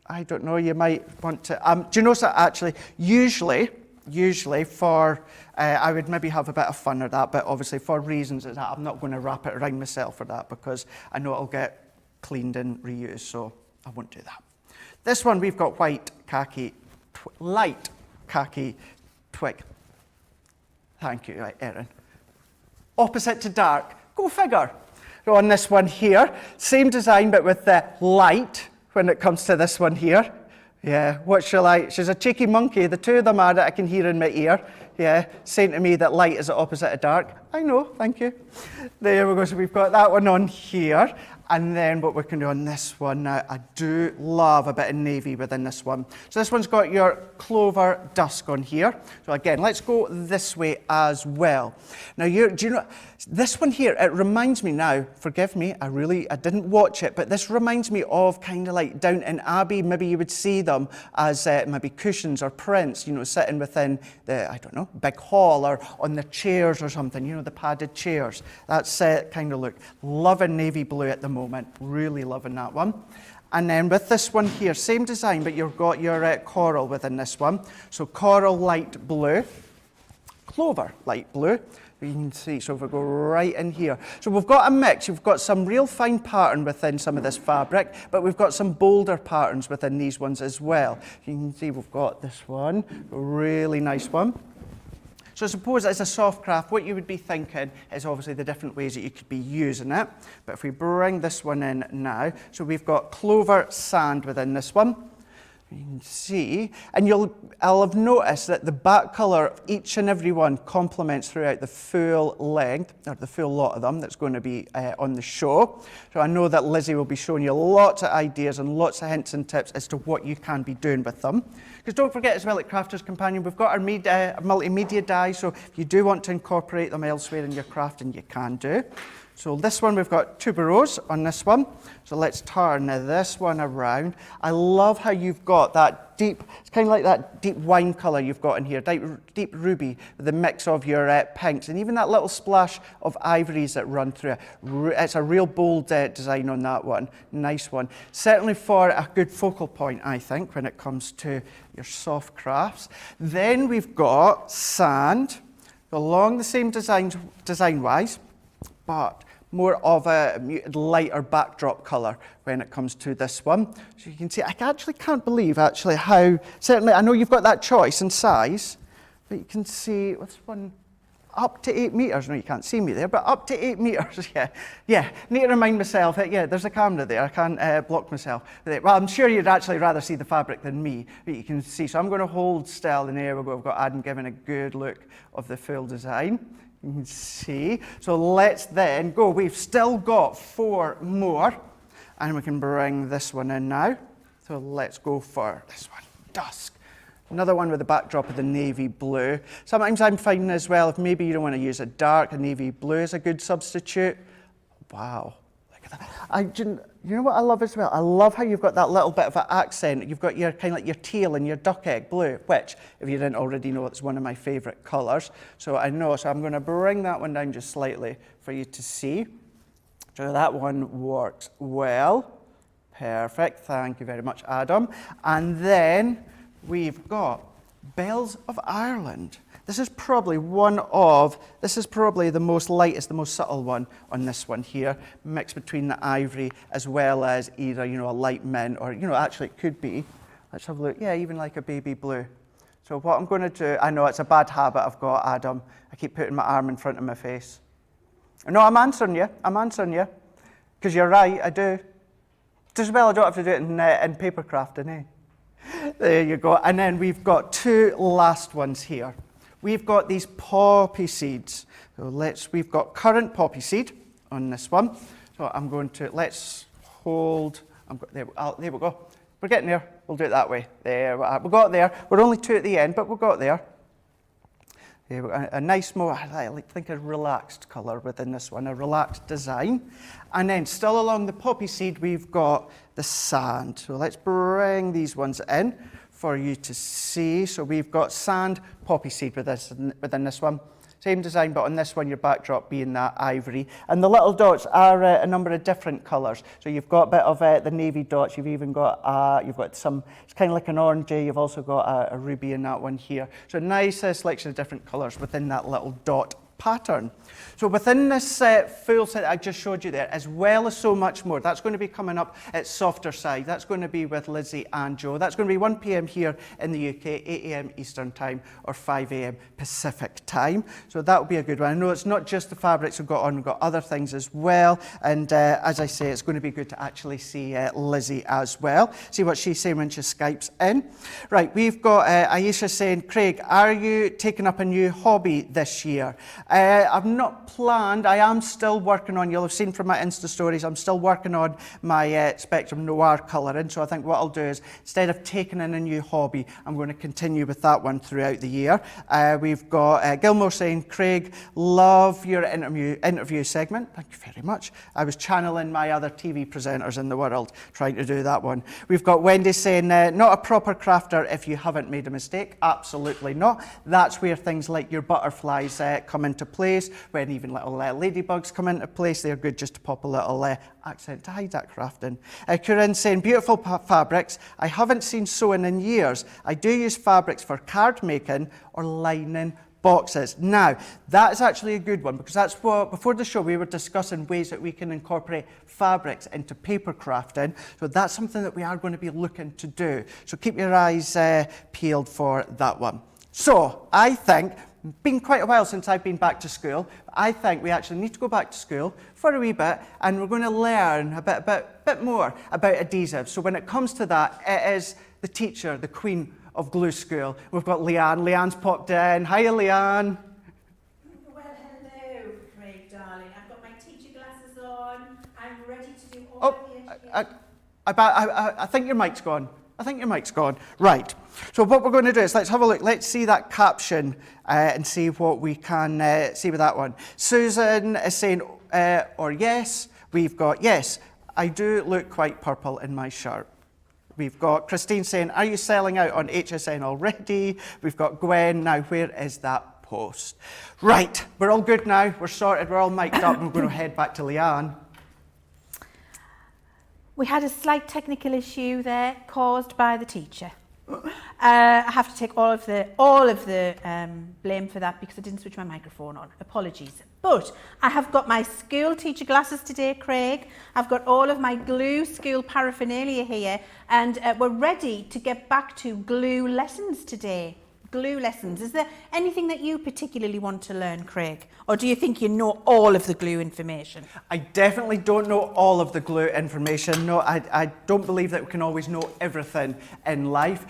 I don't know, you might want to, do you know that actually, usually for, I would maybe have a bit of fun with that, but obviously for reasons of that, I'm not going to wrap it around myself for that because I know it'll get cleaned and reused, so I won't do that. This one, we've got white khaki, light khaki twig. Thank you, right, Erin. Opposite to dark, go figure. So on this one here, same design, but with the light when it comes to this one here. Yeah, what's she like? She's a cheeky monkey. The two of them are that I can hear in my ear. Yeah, saying to me that light is the opposite of dark. I know, thank you. There we go, so we've got that one on here. And then what we can do on this one now, I do love a bit of navy within this one. So this one's got your clover dusk on here. So again, let's go this way as well. Now, do you know, this one here, it reminds me now, forgive me, I didn't watch it, but this reminds me of kind of like Downton Abbey. Maybe you would see them as maybe cushions or prints, you know, sitting within the, I don't know, big hall or on the chairs or something, you know, the padded chairs. That's kind of look. Loving navy blue at the moment, really loving that one. And then with this one here, same design, but you've got your coral within this one. So coral light blue, clover light blue. You can see, so if we go right in here. So we've got a mix. You've got some real fine pattern within some of this fabric, but we've got some bolder patterns within these ones as well. You can see we've got this one, a really nice one. So I suppose as a soft craft, what you would be thinking is obviously the different ways that you could be using it. But if we bring this one in now, so we've got clover sand within this one. You can see, and I'll have noticed that the back colour of each and every one complements throughout the full length, or the full lot of them that's going to be on the show. So I know that Lizzie will be showing you lots of ideas and lots of hints and tips as to what you can be doing with them. Because don't forget as well at Crafters Companion, we've got our multimedia dies, so if you do want to incorporate them elsewhere in your crafting, you can do. So this one, we've got tuberose on this one. So let's turn this one around. I love how you've got that deep, it's kind of like that deep wine colour you've got in here, deep ruby with the mix of your pinks, and even that little splash of ivories that run through it. It's a real bold design on that one. Nice one. Certainly for a good focal point, I think, when it comes to your soft crafts. Then we've got sand, along the same design-wise, but more of a lighter backdrop colour when it comes to this one. So you can see, I actually can't believe actually how, certainly I know you've got that choice in size, but you can see, what's one, up to 8 metres. No, you can't see me there, but up to 8 metres, yeah. Need to remind myself, yeah, there's a camera there, I can't block myself. Well, I'm sure you'd actually rather see the fabric than me, but you can see, so I'm going to hold still, and there we go, we've got Adam giving a good look of the full design. You can see. So let's then go. We've still got 4 more, and we can bring this one in now. So let's go for this one, dusk. Another one with the backdrop of the navy blue. Sometimes I'm finding as well, if maybe you don't want to use a dark, a navy blue is a good substitute. Wow, look at that. You know what I love as well? I love how you've got that little bit of an accent. You've got your kind of like your teal and your duck egg blue, which, if you didn't already know, it's one of my favourite colours. So I know, so I'm going to bring that one down just slightly for you to see. So that one works well. Perfect. Thank you very much, Adam. And then we've got Bells of Ireland. This is probably the most lightest, the most subtle one on this one here, mixed between the ivory as well as either, you know, a light mint or, you know, actually it could be, let's have a look, yeah, even like a baby blue. So what I'm going to do, I know it's a bad habit I've got, Adam, I keep putting my arm in front of my face. No, I'm answering you, because you're right, I do. Isabel, I don't have to do it in paper crafting, eh? There you go. And then we've got two last ones here. We've got these poppy seeds. So we've got currant poppy seed on this one. So I'm going to, let's hold, there we go. We're getting there. We'll do it that way. There, we got there. We're only two at the end, but we got there. There we go. A nice, more, I think a relaxed colour within this one, a relaxed design. And then still along the poppy seed, we've got the sand. So let's bring these ones in for you to see. So we've got sand, poppy seed within this one. Same design, but on this one, your backdrop being that ivory. And the little dots are a number of different colours. So you've got a bit of the navy dots. You've even got, some, it's kind of like an orangey. You've also got a ruby in that one here. So nice selection of different colours within that little dot pattern. So within this full set I just showed you there, as well as so much more, that's going to be coming up at Softer Side. That's going to be with Lizzie and Joe. That's going to be 1 p.m. here in the UK, 8 a.m. Eastern Time or 5 a.m. Pacific Time. So that will be a good one. I know it's not just the fabrics we've got on, we've got other things as well. And as I say, it's going to be good to actually see Lizzie as well. See what she's saying when she Skypes in. Right, we've got Aisha saying, Craig, are you taking up a new hobby this year? I've not planned. I am still working on, you'll have seen from my Insta stories, I'm still working on my Spectrum Noir colouring. So I think what I'll do is, instead of taking in a new hobby, I'm going to continue with that one throughout the year. We've got Gilmore saying, Craig, love your interview segment. Thank you very much. I was channeling my other TV presenters in the world, trying to do that one. We've got Wendy saying, not a proper crafter if you haven't made a mistake. Absolutely not. That's where things like your butterflies come into place, when even little ladybugs come into place. They're good just to pop a little accent to hide that crafting. Corinne saying, beautiful fabrics. I haven't seen sewing in years. I do use fabrics for card making or lining boxes. Now, that is actually a good one, because that's what, before the show, we were discussing ways that we can incorporate fabrics into paper crafting. So that's something that we are going to be looking to do. So keep your eyes peeled for that one. So I think, been quite a while since I've been back to school. I think we actually need to go back to school for a wee bit, and we're going to learn a bit more about adhesives. So when it comes to that, it is the teacher, the queen of glue school. We've got Leanne. Leanne's popped in. Hiya, Leanne. Well, hello, Craig, darling. I've got my teacher glasses on. I'm ready to do all of I think your mic's gone. I think your mic's gone. Right. So what we're going to do is let's have a look. Let's see that caption and see what we can see with that one. Susan is saying, or yes. We've got, yes, I do look quite purple in my shirt. We've got Christine saying, are you selling out on HSN already? We've got Gwen. Now, where is that post? Right. We're all good now. We're sorted. We're all mic'd up. We're going to head back to Leanne. We had a slight technical issue there caused by the teacher. I have to take all of the blame for that because I didn't switch my microphone on. Apologies. But I have got my school teacher glasses today, Craig. I've got all of my glue school paraphernalia here, and we're ready to get back to glue lessons today. Glue lessons. Is there anything that you particularly want to learn, Craig? Or do you think you know all of the glue information? I definitely don't know all of the glue information. No, I don't believe that we can always know everything in life.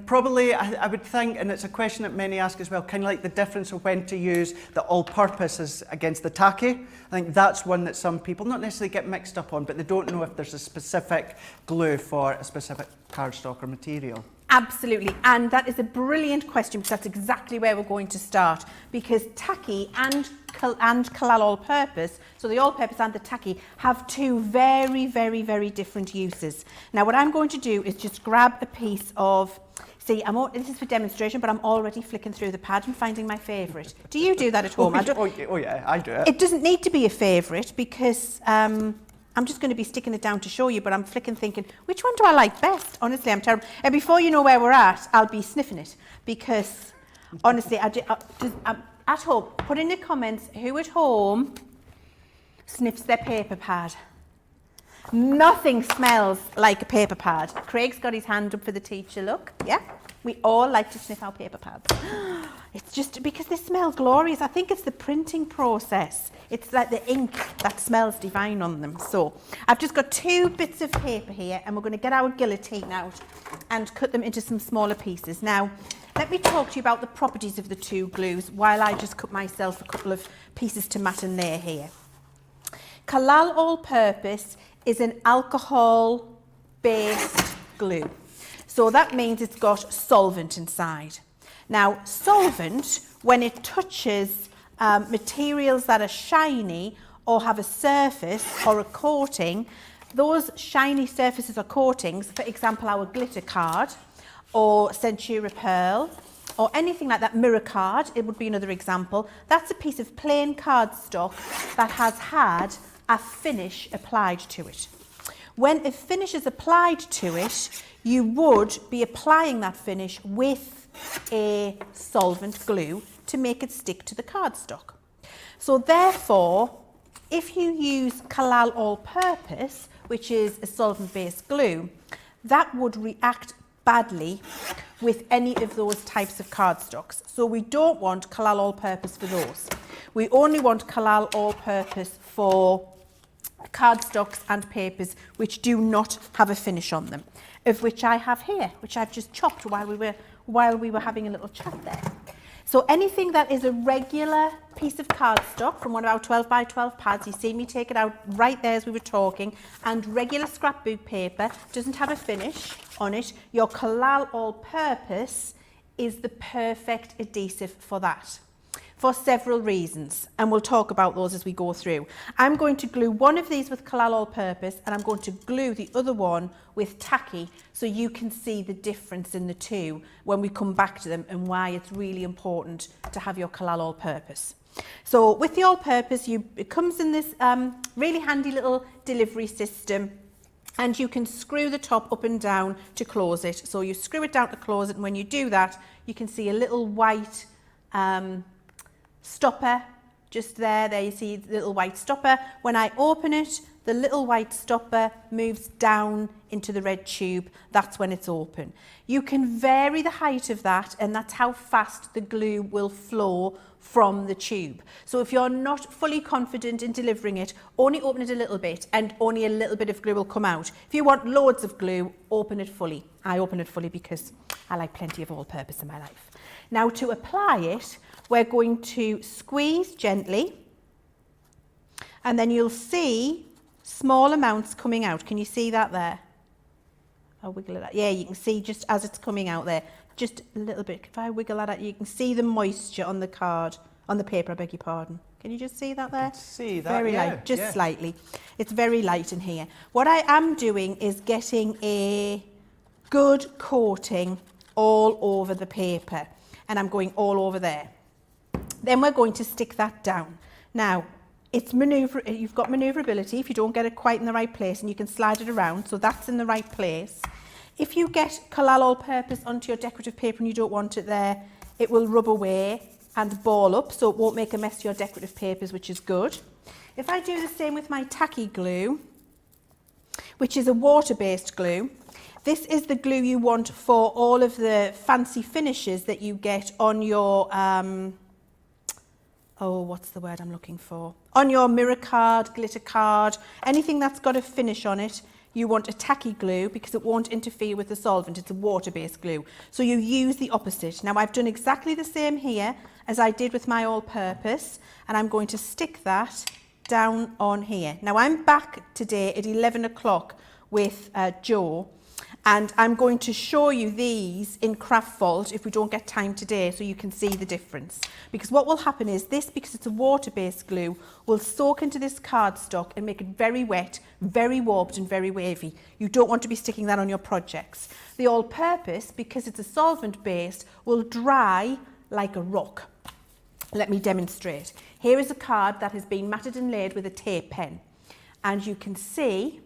Probably, I would think, and it's a question that many ask as well, kind of like the difference of when to use the all-purpose against the tacky. I think that's one that some people not necessarily get mixed up on, but they don't know if there's a specific glue for a specific cardstock or material. Absolutely, and that is a brilliant question because that's exactly where we're going to start, because tacky and Kalal all-purpose, so the all-purpose and the tacky, have two very, very, very different uses. Now what I'm going to do is just grab a piece of, see, this is for demonstration, but I'm already flicking through the pad and finding my favourite. Do you do that at home? Oh yeah, I do it. It doesn't need to be a favourite because I'm just going to be sticking it down to show you, but I'm flicking thinking, which one do I like best? Honestly, I'm terrible. And before you know where we're at, I'll be sniffing it because, honestly, at home, put in the comments who at home sniffs their paper pad. Nothing smells like a paper pad. Craig's got his hand up for the teacher, look. Yeah, we all like to sniff our paper pads. It's just because they smell glorious. I think it's the printing process. It's like the ink that smells divine on them. So I've just got 2 bits of paper here, and we're going to get our guillotine out and cut them into some smaller pieces. Now, let me talk to you about the properties of the 2 glues while I just cut myself a couple of pieces to mat and layer here. Kalal All-Purpose is an alcohol-based glue. So that means it's got solvent inside. Now, solvent, when it touches materials that are shiny or have a surface or a coating, those shiny surfaces or coatings, for example, our glitter card or Centura Pearl or anything like that, mirror card, it would be another example, that's a piece of plain cardstock that has had a finish applied to it. When a finish is applied to it, you would be applying that finish with a solvent glue to make it stick to the cardstock. So therefore, if you use Kalal All-Purpose, which is a solvent-based glue, that would react badly with any of those types of cardstocks. So we don't want Kalal All-Purpose for those. We only want Kalal All-Purpose for cardstocks and papers which do not have a finish on them, of which I have here, which I've just chopped while we were having a little chat there. So anything that is a regular piece of cardstock from one of our 12 by 12 pads, you see me take it out right there as we were talking, and regular scrapbook paper, doesn't have a finish on it, your Kalal All-Purpose is the perfect adhesive for that, for several reasons, and we'll talk about those as we go through. I'm going to glue one of these with Kalal All-Purpose, and I'm going to glue the other one with tacky, so you can see the difference in the 2 when we come back to them and why it's really important to have your Kalal All-Purpose. So with the All-Purpose, it comes in this really handy little delivery system, and you can screw the top up and down to close it. So you screw it down to close it, and when you do that, you can see a little white stopper just there. There you see the little white stopper. When I open it, the little white stopper moves down into the red tube. That's when it's open. You can vary the height of that, and that's how fast the glue will flow from the tube. So if you're not fully confident in delivering it, only open it a little bit, and only a little bit of glue will come out. If you want loads of glue, open it fully. I open it fully because I like plenty of all-purpose in my life. Now, to apply it, we're going to squeeze gently, and then you'll see small amounts coming out. Can you see that there? I'll wiggle it out. Yeah, you can see just as it's coming out there, just a little bit. If I wiggle that out, you can see the moisture on the card, on the paper, I beg your pardon. Can you just see that there? I can see that, very light, just slightly. It's very light in here. What I am doing is getting a good coating all over the paper, and I'm going all over there. Then we're going to stick that down. Now, you've got manoeuvrability if you don't get it quite in the right place, and you can slide it around, so that's in the right place. If you get Kalal All-Purpose onto your decorative paper and you don't want it there, it will rub away and ball up, so it won't make a mess to your decorative papers, which is good. If I do the same with my tacky glue, which is a water-based glue, this is the glue you want for all of the fancy finishes that you get on your what's the word I'm looking for? On your mirror card, glitter card, anything that's got a finish on it, you want a tacky glue because it won't interfere with the solvent. It's a water-based glue. So you use the opposite. Now, I've done exactly the same here as I did with my all-purpose, and I'm going to stick that down on here. Now, I'm back today at 11 o'clock with Jo, and I'm going to show you these in Craft Vault if we don't get time today, so you can see the difference. Because what will happen is this, because it's a water-based glue, will soak into this cardstock and make it very wet, very warped and very wavy. You don't want to be sticking that on your projects. The all-purpose, because it's a solvent-based, will dry like a rock. Let me demonstrate. Here is a card that has been matted and laid with a tape pen. And you can see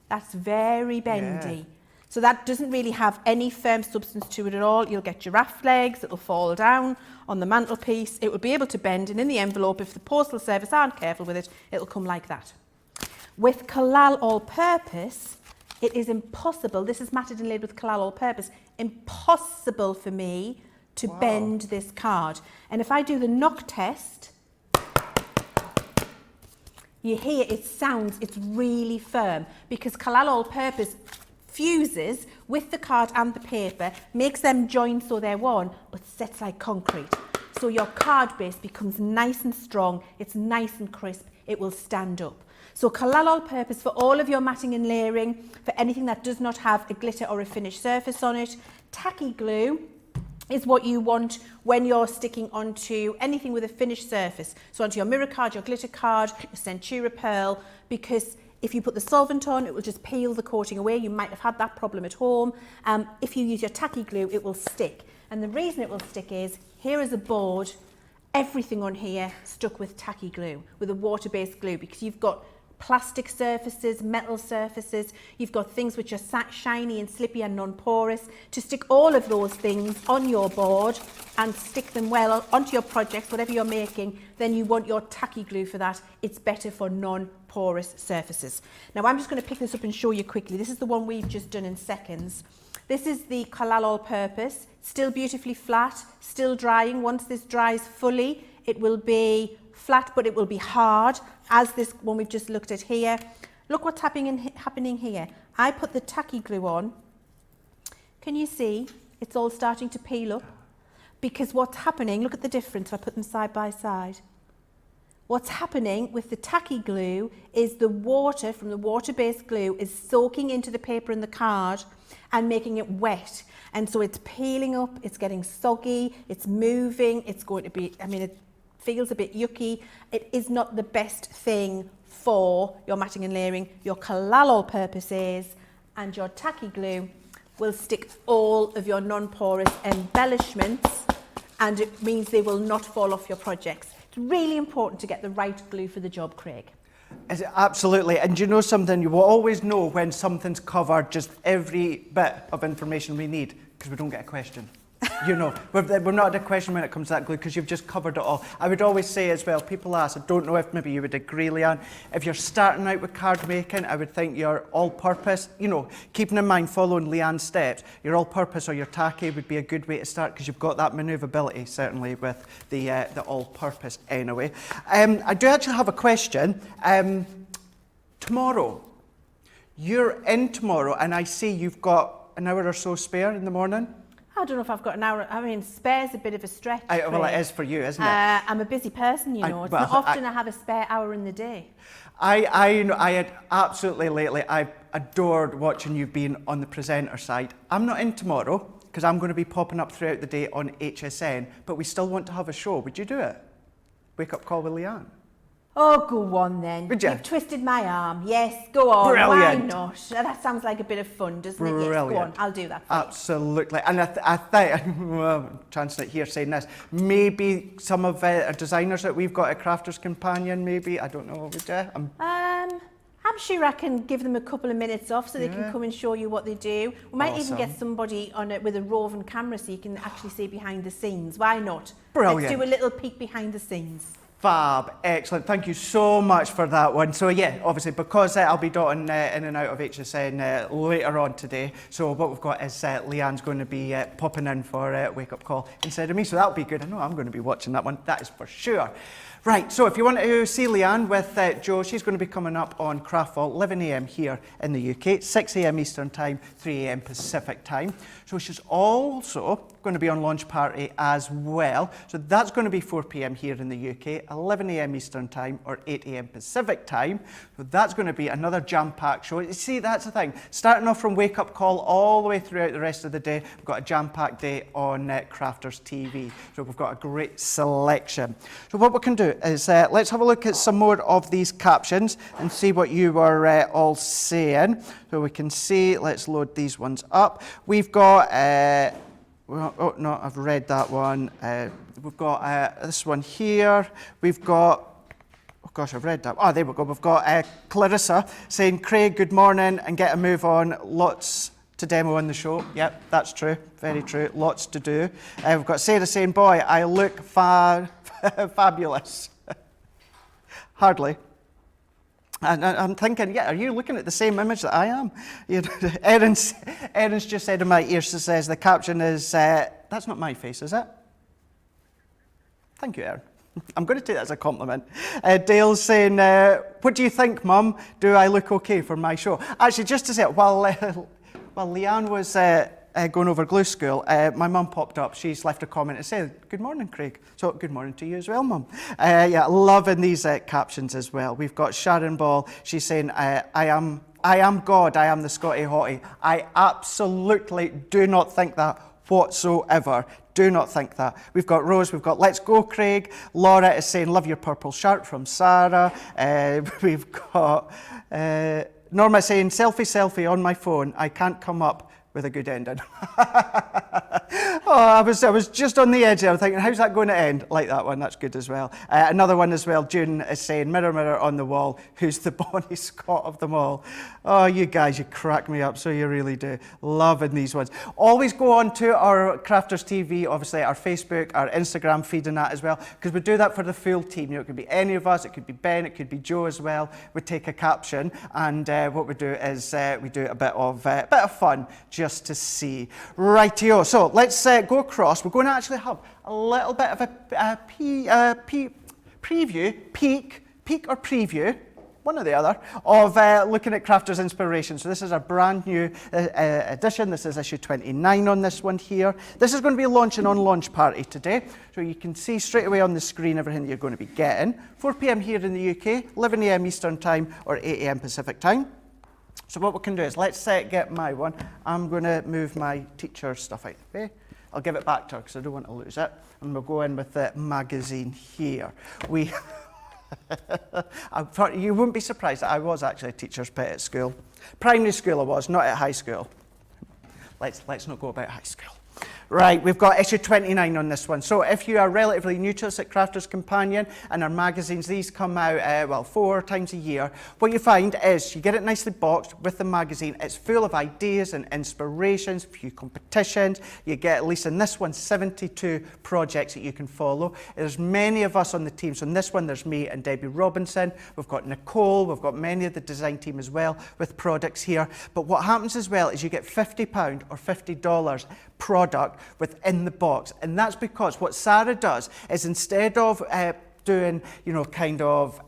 that's very bendy. Yeah. So that doesn't really have any firm substance to it at all. You'll get giraffe legs, it'll fall down on the mantelpiece, it will be able to bend, and in the envelope, if the postal service aren't careful with it, it'll come like that. With Kalal All-Purpose, it is impossible, this is matted and laid with Kalal All-Purpose, impossible for me to bend this card. And if I do the knock test, you hear it sounds, it's really firm, because Kalal All-Purpose fuses with the card and the paper, makes them join so they're one, but sets like concrete. So your card base becomes nice and strong, it's nice and crisp, it will stand up. So Kalal All-Purpose for all of your matting and layering, for anything that does not have a glitter or a finished surface on it. Tacky glue is what you want when you're sticking onto anything with a finished surface. So onto your mirror card, your glitter card, your Centura Pearl, because if you put the solvent on, it will just peel the coating away. You might have had that problem at home. If you use your tacky glue, it will stick. And the reason it will stick is, here is a board, everything on here stuck with tacky glue, with a water-based glue, because you've got plastic surfaces, metal surfaces, you've got things which are shiny and slippy and non-porous. To stick all of those things on your board and stick them well onto your projects, whatever you're making, then you want your tacky glue for that. It's better for non-porous surfaces. Now I'm just going to pick this up and show you quickly. This is the one we've just done in seconds. This is the Kalal All-Purpose, still beautifully flat, still drying. Once this dries fully, it will be flat, but it will be hard, as this one we've just looked at here. Look what's happening here. I put the tacky glue on. Can you see? It's all starting to peel up. Because what's happening, look at the difference if I put them side by side. What's happening with the tacky glue is the water from the water-based glue is soaking into the paper and the card and making it wet. And so it's peeling up, it's getting soggy, it's moving, it's going to be, it feels a bit yucky. It is not the best thing for your matting and layering. Your Kalal All-Purpose is, and your tacky glue will stick all of your non-porous embellishments, and it means they will not fall off your projects. It's really important to get the right glue for the job, Craig. Absolutely, and you know something, you will always know when something's covered just every bit of information we need, because we don't get a question. You know, we're not at a question when it comes to that glue, because you've just covered it all. I would always say as well, people ask, I don't know if maybe you would agree, Leanne, if you're starting out with card making, I would think your all-purpose, you know, keeping in mind following Leanne's steps, your all-purpose or your tacky would be a good way to start, because you've got that manoeuvrability, certainly with the all-purpose anyway. I do actually have a question. Tomorrow, you're in tomorrow, and I see you've got an hour or so spare in the morning. I don't know if I've got an hour. Spare's a bit of a stretch. Well, it is for you, isn't it? I'm a busy person, you know. It's not often I have a spare hour in the day. I had absolutely lately, I've adored watching you being on the presenter side. I'm not in tomorrow, because I'm going to be popping up throughout the day on HSN, but we still want to have a show. Would you do it? Wake Up Call with Leanne? Oh, go on then. Would you? You've twisted my arm. Yes, go on. Brilliant. Why not? That sounds like a bit of fun, doesn't it? Brilliant. Yes, go on. I'll do that for you. Absolutely. And I think, well, I'm chancing it here saying this, maybe some of our designers that we've got at Crafters Companion, maybe, I don't know, would you? I'm sure I can give them a couple of minutes off so they can come and show you what they do. We might even get somebody on it with a roving camera so you can actually see behind the scenes. Why not? Brilliant. Let's do a little peek behind the scenes. Fab, excellent. Thank you so much for that one. So yeah, obviously because I'll be dotting in and out of HSN later on today. So what we've got is Leanne's going to be popping in for Wake Up Call instead of me. So that'll be good. I know I'm going to be watching that one. That is for sure. Right, so if you want to see Leanne with Jo, she's going to be coming up on Craft Vault, 11 a.m. here in the UK, 6 a.m. Eastern Time, 3 a.m. Pacific Time. So she's also going to be on Launch Party as well. So that's going to be 4 p.m. here in the UK, 11 a.m. Eastern Time or 8 a.m. Pacific Time. So that's going to be another jam-packed show. You see, that's the thing. Starting off from Wake Up Call all the way throughout the rest of the day, we've got a jam-packed day on Crafters TV. So we've got a great selection. So what we can do is let's have a look at some more of these captions and see what you were all saying. So we can see, let's load these ones up. We've got, oh no, I've read that one. We've got this one here. We've got, oh gosh, I've read that. Oh, there we go. We've got Clarissa saying, Craig, good morning and get a move on. Lots to demo on the show. Yep, that's true. Very true. Lots to do. We've got Sarah saying, boy, I look fabulous. Hardly. And I'm thinking, yeah, are you looking at the same image that I am? You know, Erin's just said in my ear, she says, the caption is, that's not my face, is it? Thank you, Erin. I'm going to take that as a compliment. Dale's saying, what do you think, Mum? Do I look okay for my show? Actually, just to say, while Leanne was going over glue school, my mum popped up. She's left a comment and said, good morning, Craig. So good morning to you as well, Mum. Yeah, loving these captions as well. We've got Sharon Ball. She's saying, I am God. I am the Scotty Hottie. I absolutely do not think that whatsoever. Do not think that. We've got Rose, we've got Let's Go Craig. Laura is saying, love your purple shirt from Sarah. We've got Norma saying, selfie on my phone. I can't come up with a good ending. Oh, I was just on the edge there. I'm thinking, how's that going to end? Like that one, that's good as well. Another one as well, June is saying, mirror, mirror on the wall, who's the Bonnie Scott of them all? Oh, you guys, you crack me up, so you really do. Loving these ones. Always go on to our Crafters TV, obviously our Facebook, our Instagram feed and that as well, because we do that for the full team. You know, it could be any of us, it could be Ben, it could be Joe as well. We take a caption, and what we do is we do a bit of fun just to see. Rightio, so let's go across. We're going to actually have a little bit of a peek or preview, one or the other, of looking at Crafters Inspiration. So this is a brand new edition. This is issue 29 on this one here. This is going to be launching on launch party today. So you can see straight away on the screen everything that you're going to be getting. 4 p.m. here in the UK, 11 a.m. Eastern Time or 8 a.m. Pacific Time. So what we can do is, let's get my one. I'm going to move my teacher stuff out of the way. I'll give it back to her because I don't want to lose it. And we'll go in with the magazine here. You wouldn't be surprised that I was actually a teacher's pet at school. Primary school I was, not at high school. Let's not go about high school. Right, we've got issue 29 on this one. So if you are relatively new to us at Crafters Companion and our magazines, these come out, 4 times a year. What you find is you get it nicely boxed with the magazine. It's full of ideas and inspirations, a few competitions. You get, at least in this one, 72 projects that you can follow. There's many of us on the team. So in this one, there's me and Debbie Robinson. We've got Nicole. We've got many of the design team as well with products here. But what happens as well is you get £50 or $50 product within the box, and that's because what Sarah does is, instead of doing, you know, kind of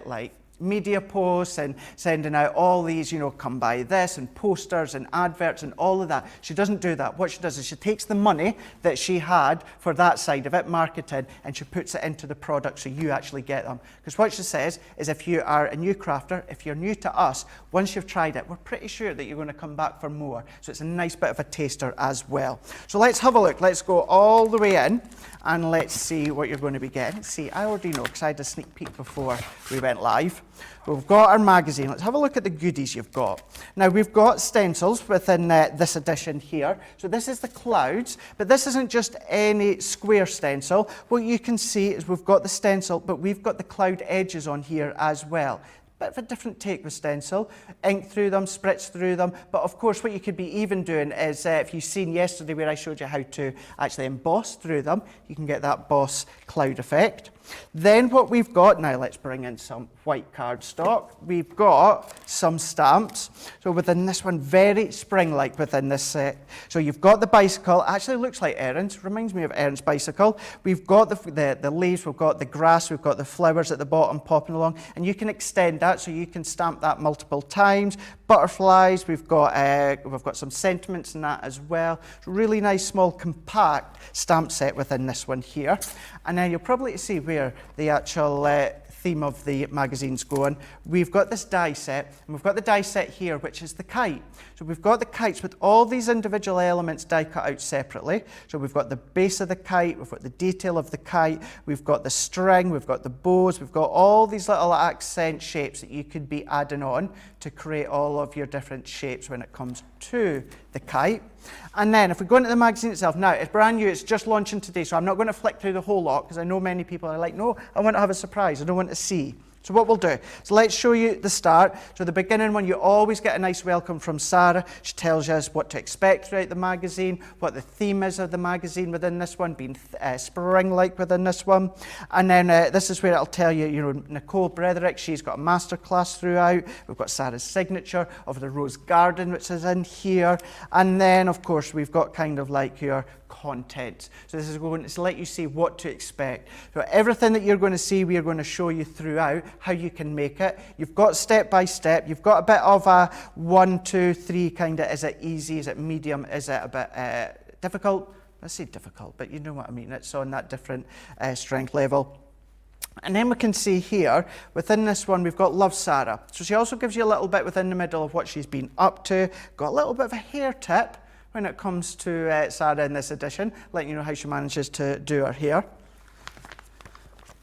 like media posts and sending out all these, you know, come buy this and posters and adverts and all of that, she doesn't do that. What she does is she takes the money that she had for that side of it, marketing, and she puts it into the product so you actually get them. Because what she says is, if you are a new crafter, if you're new to us, once you've tried it, we're pretty sure that you're going to come back for more. So it's a nice bit of a taster as well. So let's have a look. Let's go all the way in and let's see what you're going to be getting. See, I already know because I had a sneak peek before we went live. We've got our magazine. Let's have a look at the goodies you've got. Now, we've got stencils within this edition here. So this is the clouds, but this isn't just any square stencil. What you can see is we've got the stencil, but we've got the cloud edges on here as well. Bit of a different take with stencil. Ink through them, spritz through them. But of course, what you could be even doing is, if you've seen yesterday where I showed you how to actually emboss through them, you can get that boss cloud effect. Then what we've got, now let's bring in some white cardstock. We've got some stamps. So within this one, very spring-like within this set. So you've got the bicycle, actually looks like Erin's, reminds me of Erin's bicycle. We've got the leaves, we've got the grass, we've got the flowers at the bottom popping along, and you can extend that so you can stamp that multiple times. Butterflies, we've got some sentiments in that as well. Really nice, small, compact stamp set within this one here. And then you'll probably see where the actual theme of the magazine's going. We've got this die set, and we've got the die set here, which is the kite. So we've got the kites with all these individual elements die cut out separately. So we've got the base of the kite, we've got the detail of the kite, we've got the string, we've got the bows, we've got all these little accent shapes that you could be adding on to create all of your different shapes when it comes to the kite. And then if we go into the magazine itself, now it's brand new, it's just launching today, so I'm not going to flick through the whole lot because I know many people are like, no, I want to have a surprise, I don't want to see So what we'll do is let's show you the start. So the beginning one, you always get a nice welcome from Sarah. She tells us what to expect throughout the magazine, what the theme is of the magazine within this one, being spring-like within this one. And then this is where it'll tell you, Nicole Bretherick, she's got a masterclass throughout. We've got Sarah's signature of the Rose Garden, which is in here. And then, of course, we've got kind of like your content. So this is going to let you see what to expect. So everything that you're going to see, we are going to show you throughout how you can make it. You've got step by step. You've got a bit of a 1, 2, 3 kind of, is it easy, is it medium, is it a bit difficult? I say difficult, but you know what I mean. It's on that different strength level. And then we can see here, within this one, we've got Love Sarah. So she also gives you a little bit within the middle of what she's been up to. Got a little bit of a hair tip when it comes to Sarah in this edition, letting you know how she manages to do her hair.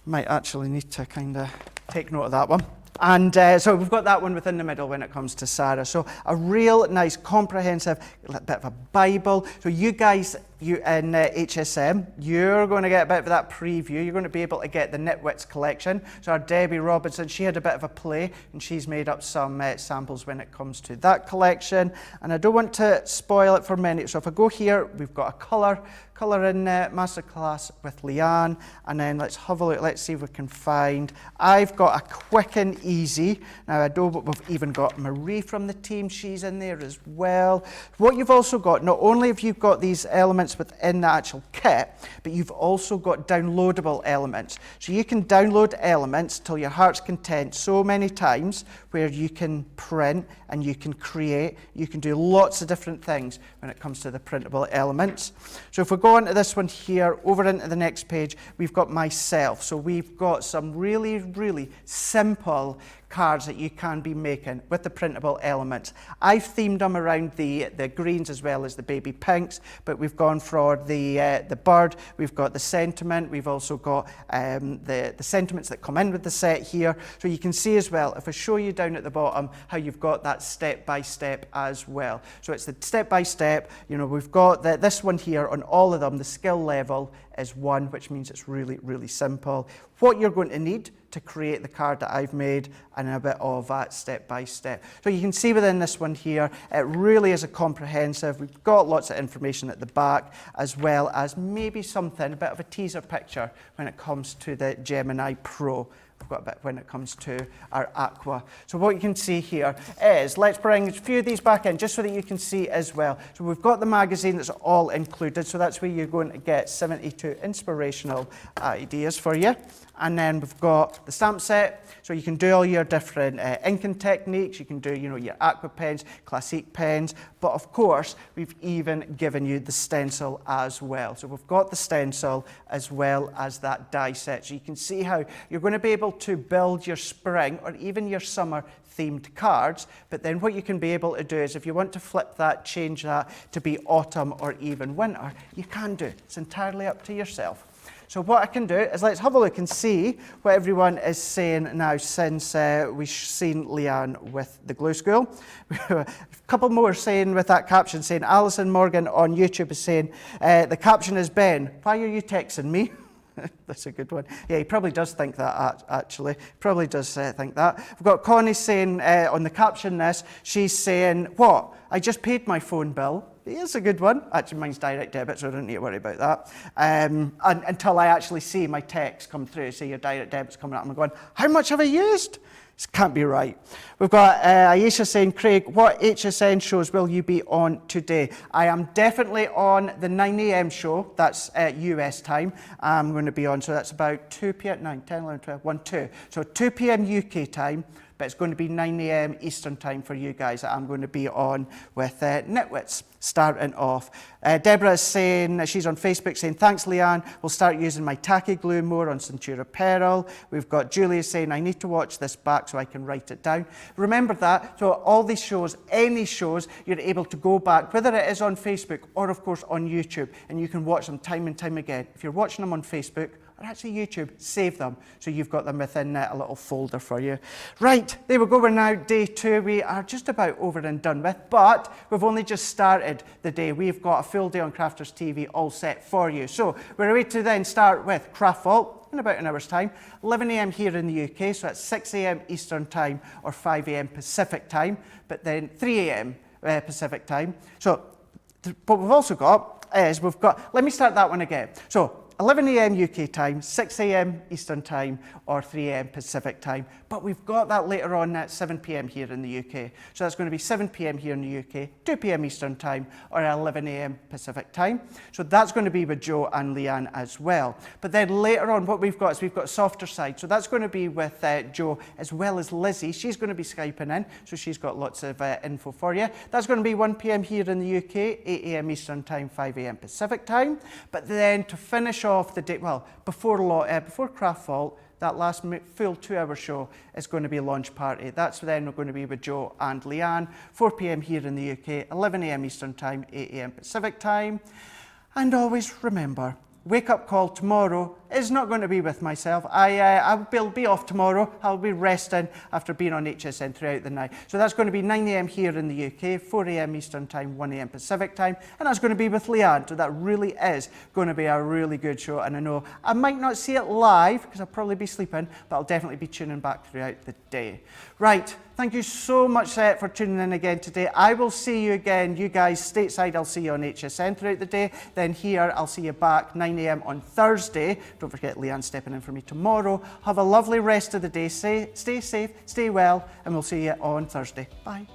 Might actually need to kind of take note of that one. And so we've got that one within the middle when it comes to Sarah. So a real nice, comprehensive bit of a Bible. So you guys, you in HSM, you're going to get a bit of that preview. You're going to be able to get the Nitwits collection. So our Debbie Robinson, she had a bit of a play, and she's made up some samples when it comes to that collection. And I don't want to spoil it for many. So if I go here, we've got a colour in masterclass with Leanne, and then let's have a look. Let's see if we can find. I've got a quick and easy. Now I know we've even got Marie from the team. She's in there as well. What you've also got, not only have you got these elements within the actual kit, but you've also got downloadable elements. So you can download elements till your heart's content so many times, where you can print and you can create. You can do lots of different things when it comes to the printable elements. So if we go on to this one here, over into the next page, we've got myself. So we've got some really, really simple cards that you can be making with the printable elements. I've themed them around the greens as well as the baby pinks, but we've gone for the bird, we've got the sentiment, we've also got the sentiments that come in with the set here. So you can see as well, if I show you down at the bottom, how you've got that step by step as well. So it's the step by step, we've got this one here on all of them, the skill level is 1, which means it's really, really simple. What you're going to need to create the card that I've made, and a bit of that step by step. So you can see within this one here, it really is a comprehensive. We've got lots of information at the back, as well as maybe something, a bit of a teaser picture when it comes to the Gemini Pro. We've got a bit when it comes to our Aqua. So what you can see here is, let's bring a few of these back in just so that you can see as well. So we've got the magazine that's all included. So that's where you're going to get 72 inspirational ideas for you. And then we've got the stamp set. So you can do all your different inking techniques. You can do, your Aqua pens, Classique pens. But of course, we've even given you the stencil as well. So we've got the stencil as well as that die set. So you can see how you're going to be able to build your spring or even your summer themed cards. But then what you can be able to do is, if you want to flip that, change that to be autumn or even winter, you can do. It's entirely up to yourself. So what I can do is, let's have a look and see what everyone is saying now since we've seen Leanne with the Glue School. A couple more saying with that caption, saying Alison Morgan on YouTube is saying, the caption is, Ben, why are you texting me? That's a good one. Yeah, he probably does think that, actually. Probably does think that. We've got Connie saying on the caption this, she's saying, what? I just paid my phone bill. It's a good one. Actually, mine's direct debit, so I don't need to worry about that. Until I actually see my text come through, say your direct debit's coming up, and I'm going, how much have I used? This can't be right. We've got Aisha saying, Craig, what HSN shows will you be on today? I am definitely on the 9 a.m. show. That's US time. I'm going to be on, so that's about 2 p.m. 9, 10, 11, 12, 1, 2. So 2 p.m. UK time. But it's going to be 9 a.m. Eastern time for you guys that I'm going to be on with Nitwits starting off. Deborah is saying, she's on Facebook saying, thanks Leanne, we'll start using my tacky glue more on Centura Peril. We've got Julia saying, I need to watch this back so I can write it down. Remember that, so all these shows, any shows, you're able to go back, whether it is on Facebook or of course on YouTube, and you can watch them time and time again. If you're watching them on Facebook, or actually YouTube, save them so you've got them within a little folder for you. Right, there we go, we're now day 2. We are just about over and done with, but we've only just started the day. We've got a full day on Crafters TV all set for you. So we're ready to then start with Craft Vault. in about an hour's time. 11 a.m. here in the UK, so that's 6 a.m. Eastern time or 5 a.m. Pacific time, but then 3 a.m. Pacific time. So what we've also got is let me start that one again. So 11 a.m. UK time, 6 a.m. Eastern time or 3 a.m. Pacific time. But we've got that later on at 7 p.m. here in the UK. So that's going to be 7 p.m. here in the UK, 2 p.m. Eastern time or 11 a.m. Pacific time. So that's going to be with Joe and Leanne as well. But then later on what we've got is we've got a softer side. So that's going to be with Joe as well as Lizzie. She's going to be Skyping in, so she's got lots of info for you. That's going to be 1 p.m. here in the UK, 8 a.m. Eastern time, 5 a.m. Pacific time. But then to finish off the day, well, before Craft Vault, that last full 2-hour show is going to be Launch Party. That's then going to be with Joe and Leanne, 4 p.m. here in the UK, 11 a.m. Eastern time, 8 a.m. Pacific time. And always remember, wake up call tomorrow is not going to be with myself. I will be off tomorrow. I'll be resting after being on HSN throughout the night. So that's going to be 9 a.m. here in the UK, 4 a.m. Eastern time, 1 a.m. Pacific time. And that's going to be with Leanne. So that really is going to be a really good show. And I know I might not see it live because I'll probably be sleeping, but I'll definitely be tuning back throughout the day. Right. Thank you so much for tuning in again today. I will see you again, you guys stateside. I'll see you on HSN throughout the day. Then here, I'll see you back 9 a.m. on Thursday. Don't forget Leanne stepping in for me tomorrow. Have a lovely rest of the day. Stay safe, stay well, and we'll see you on Thursday. Bye.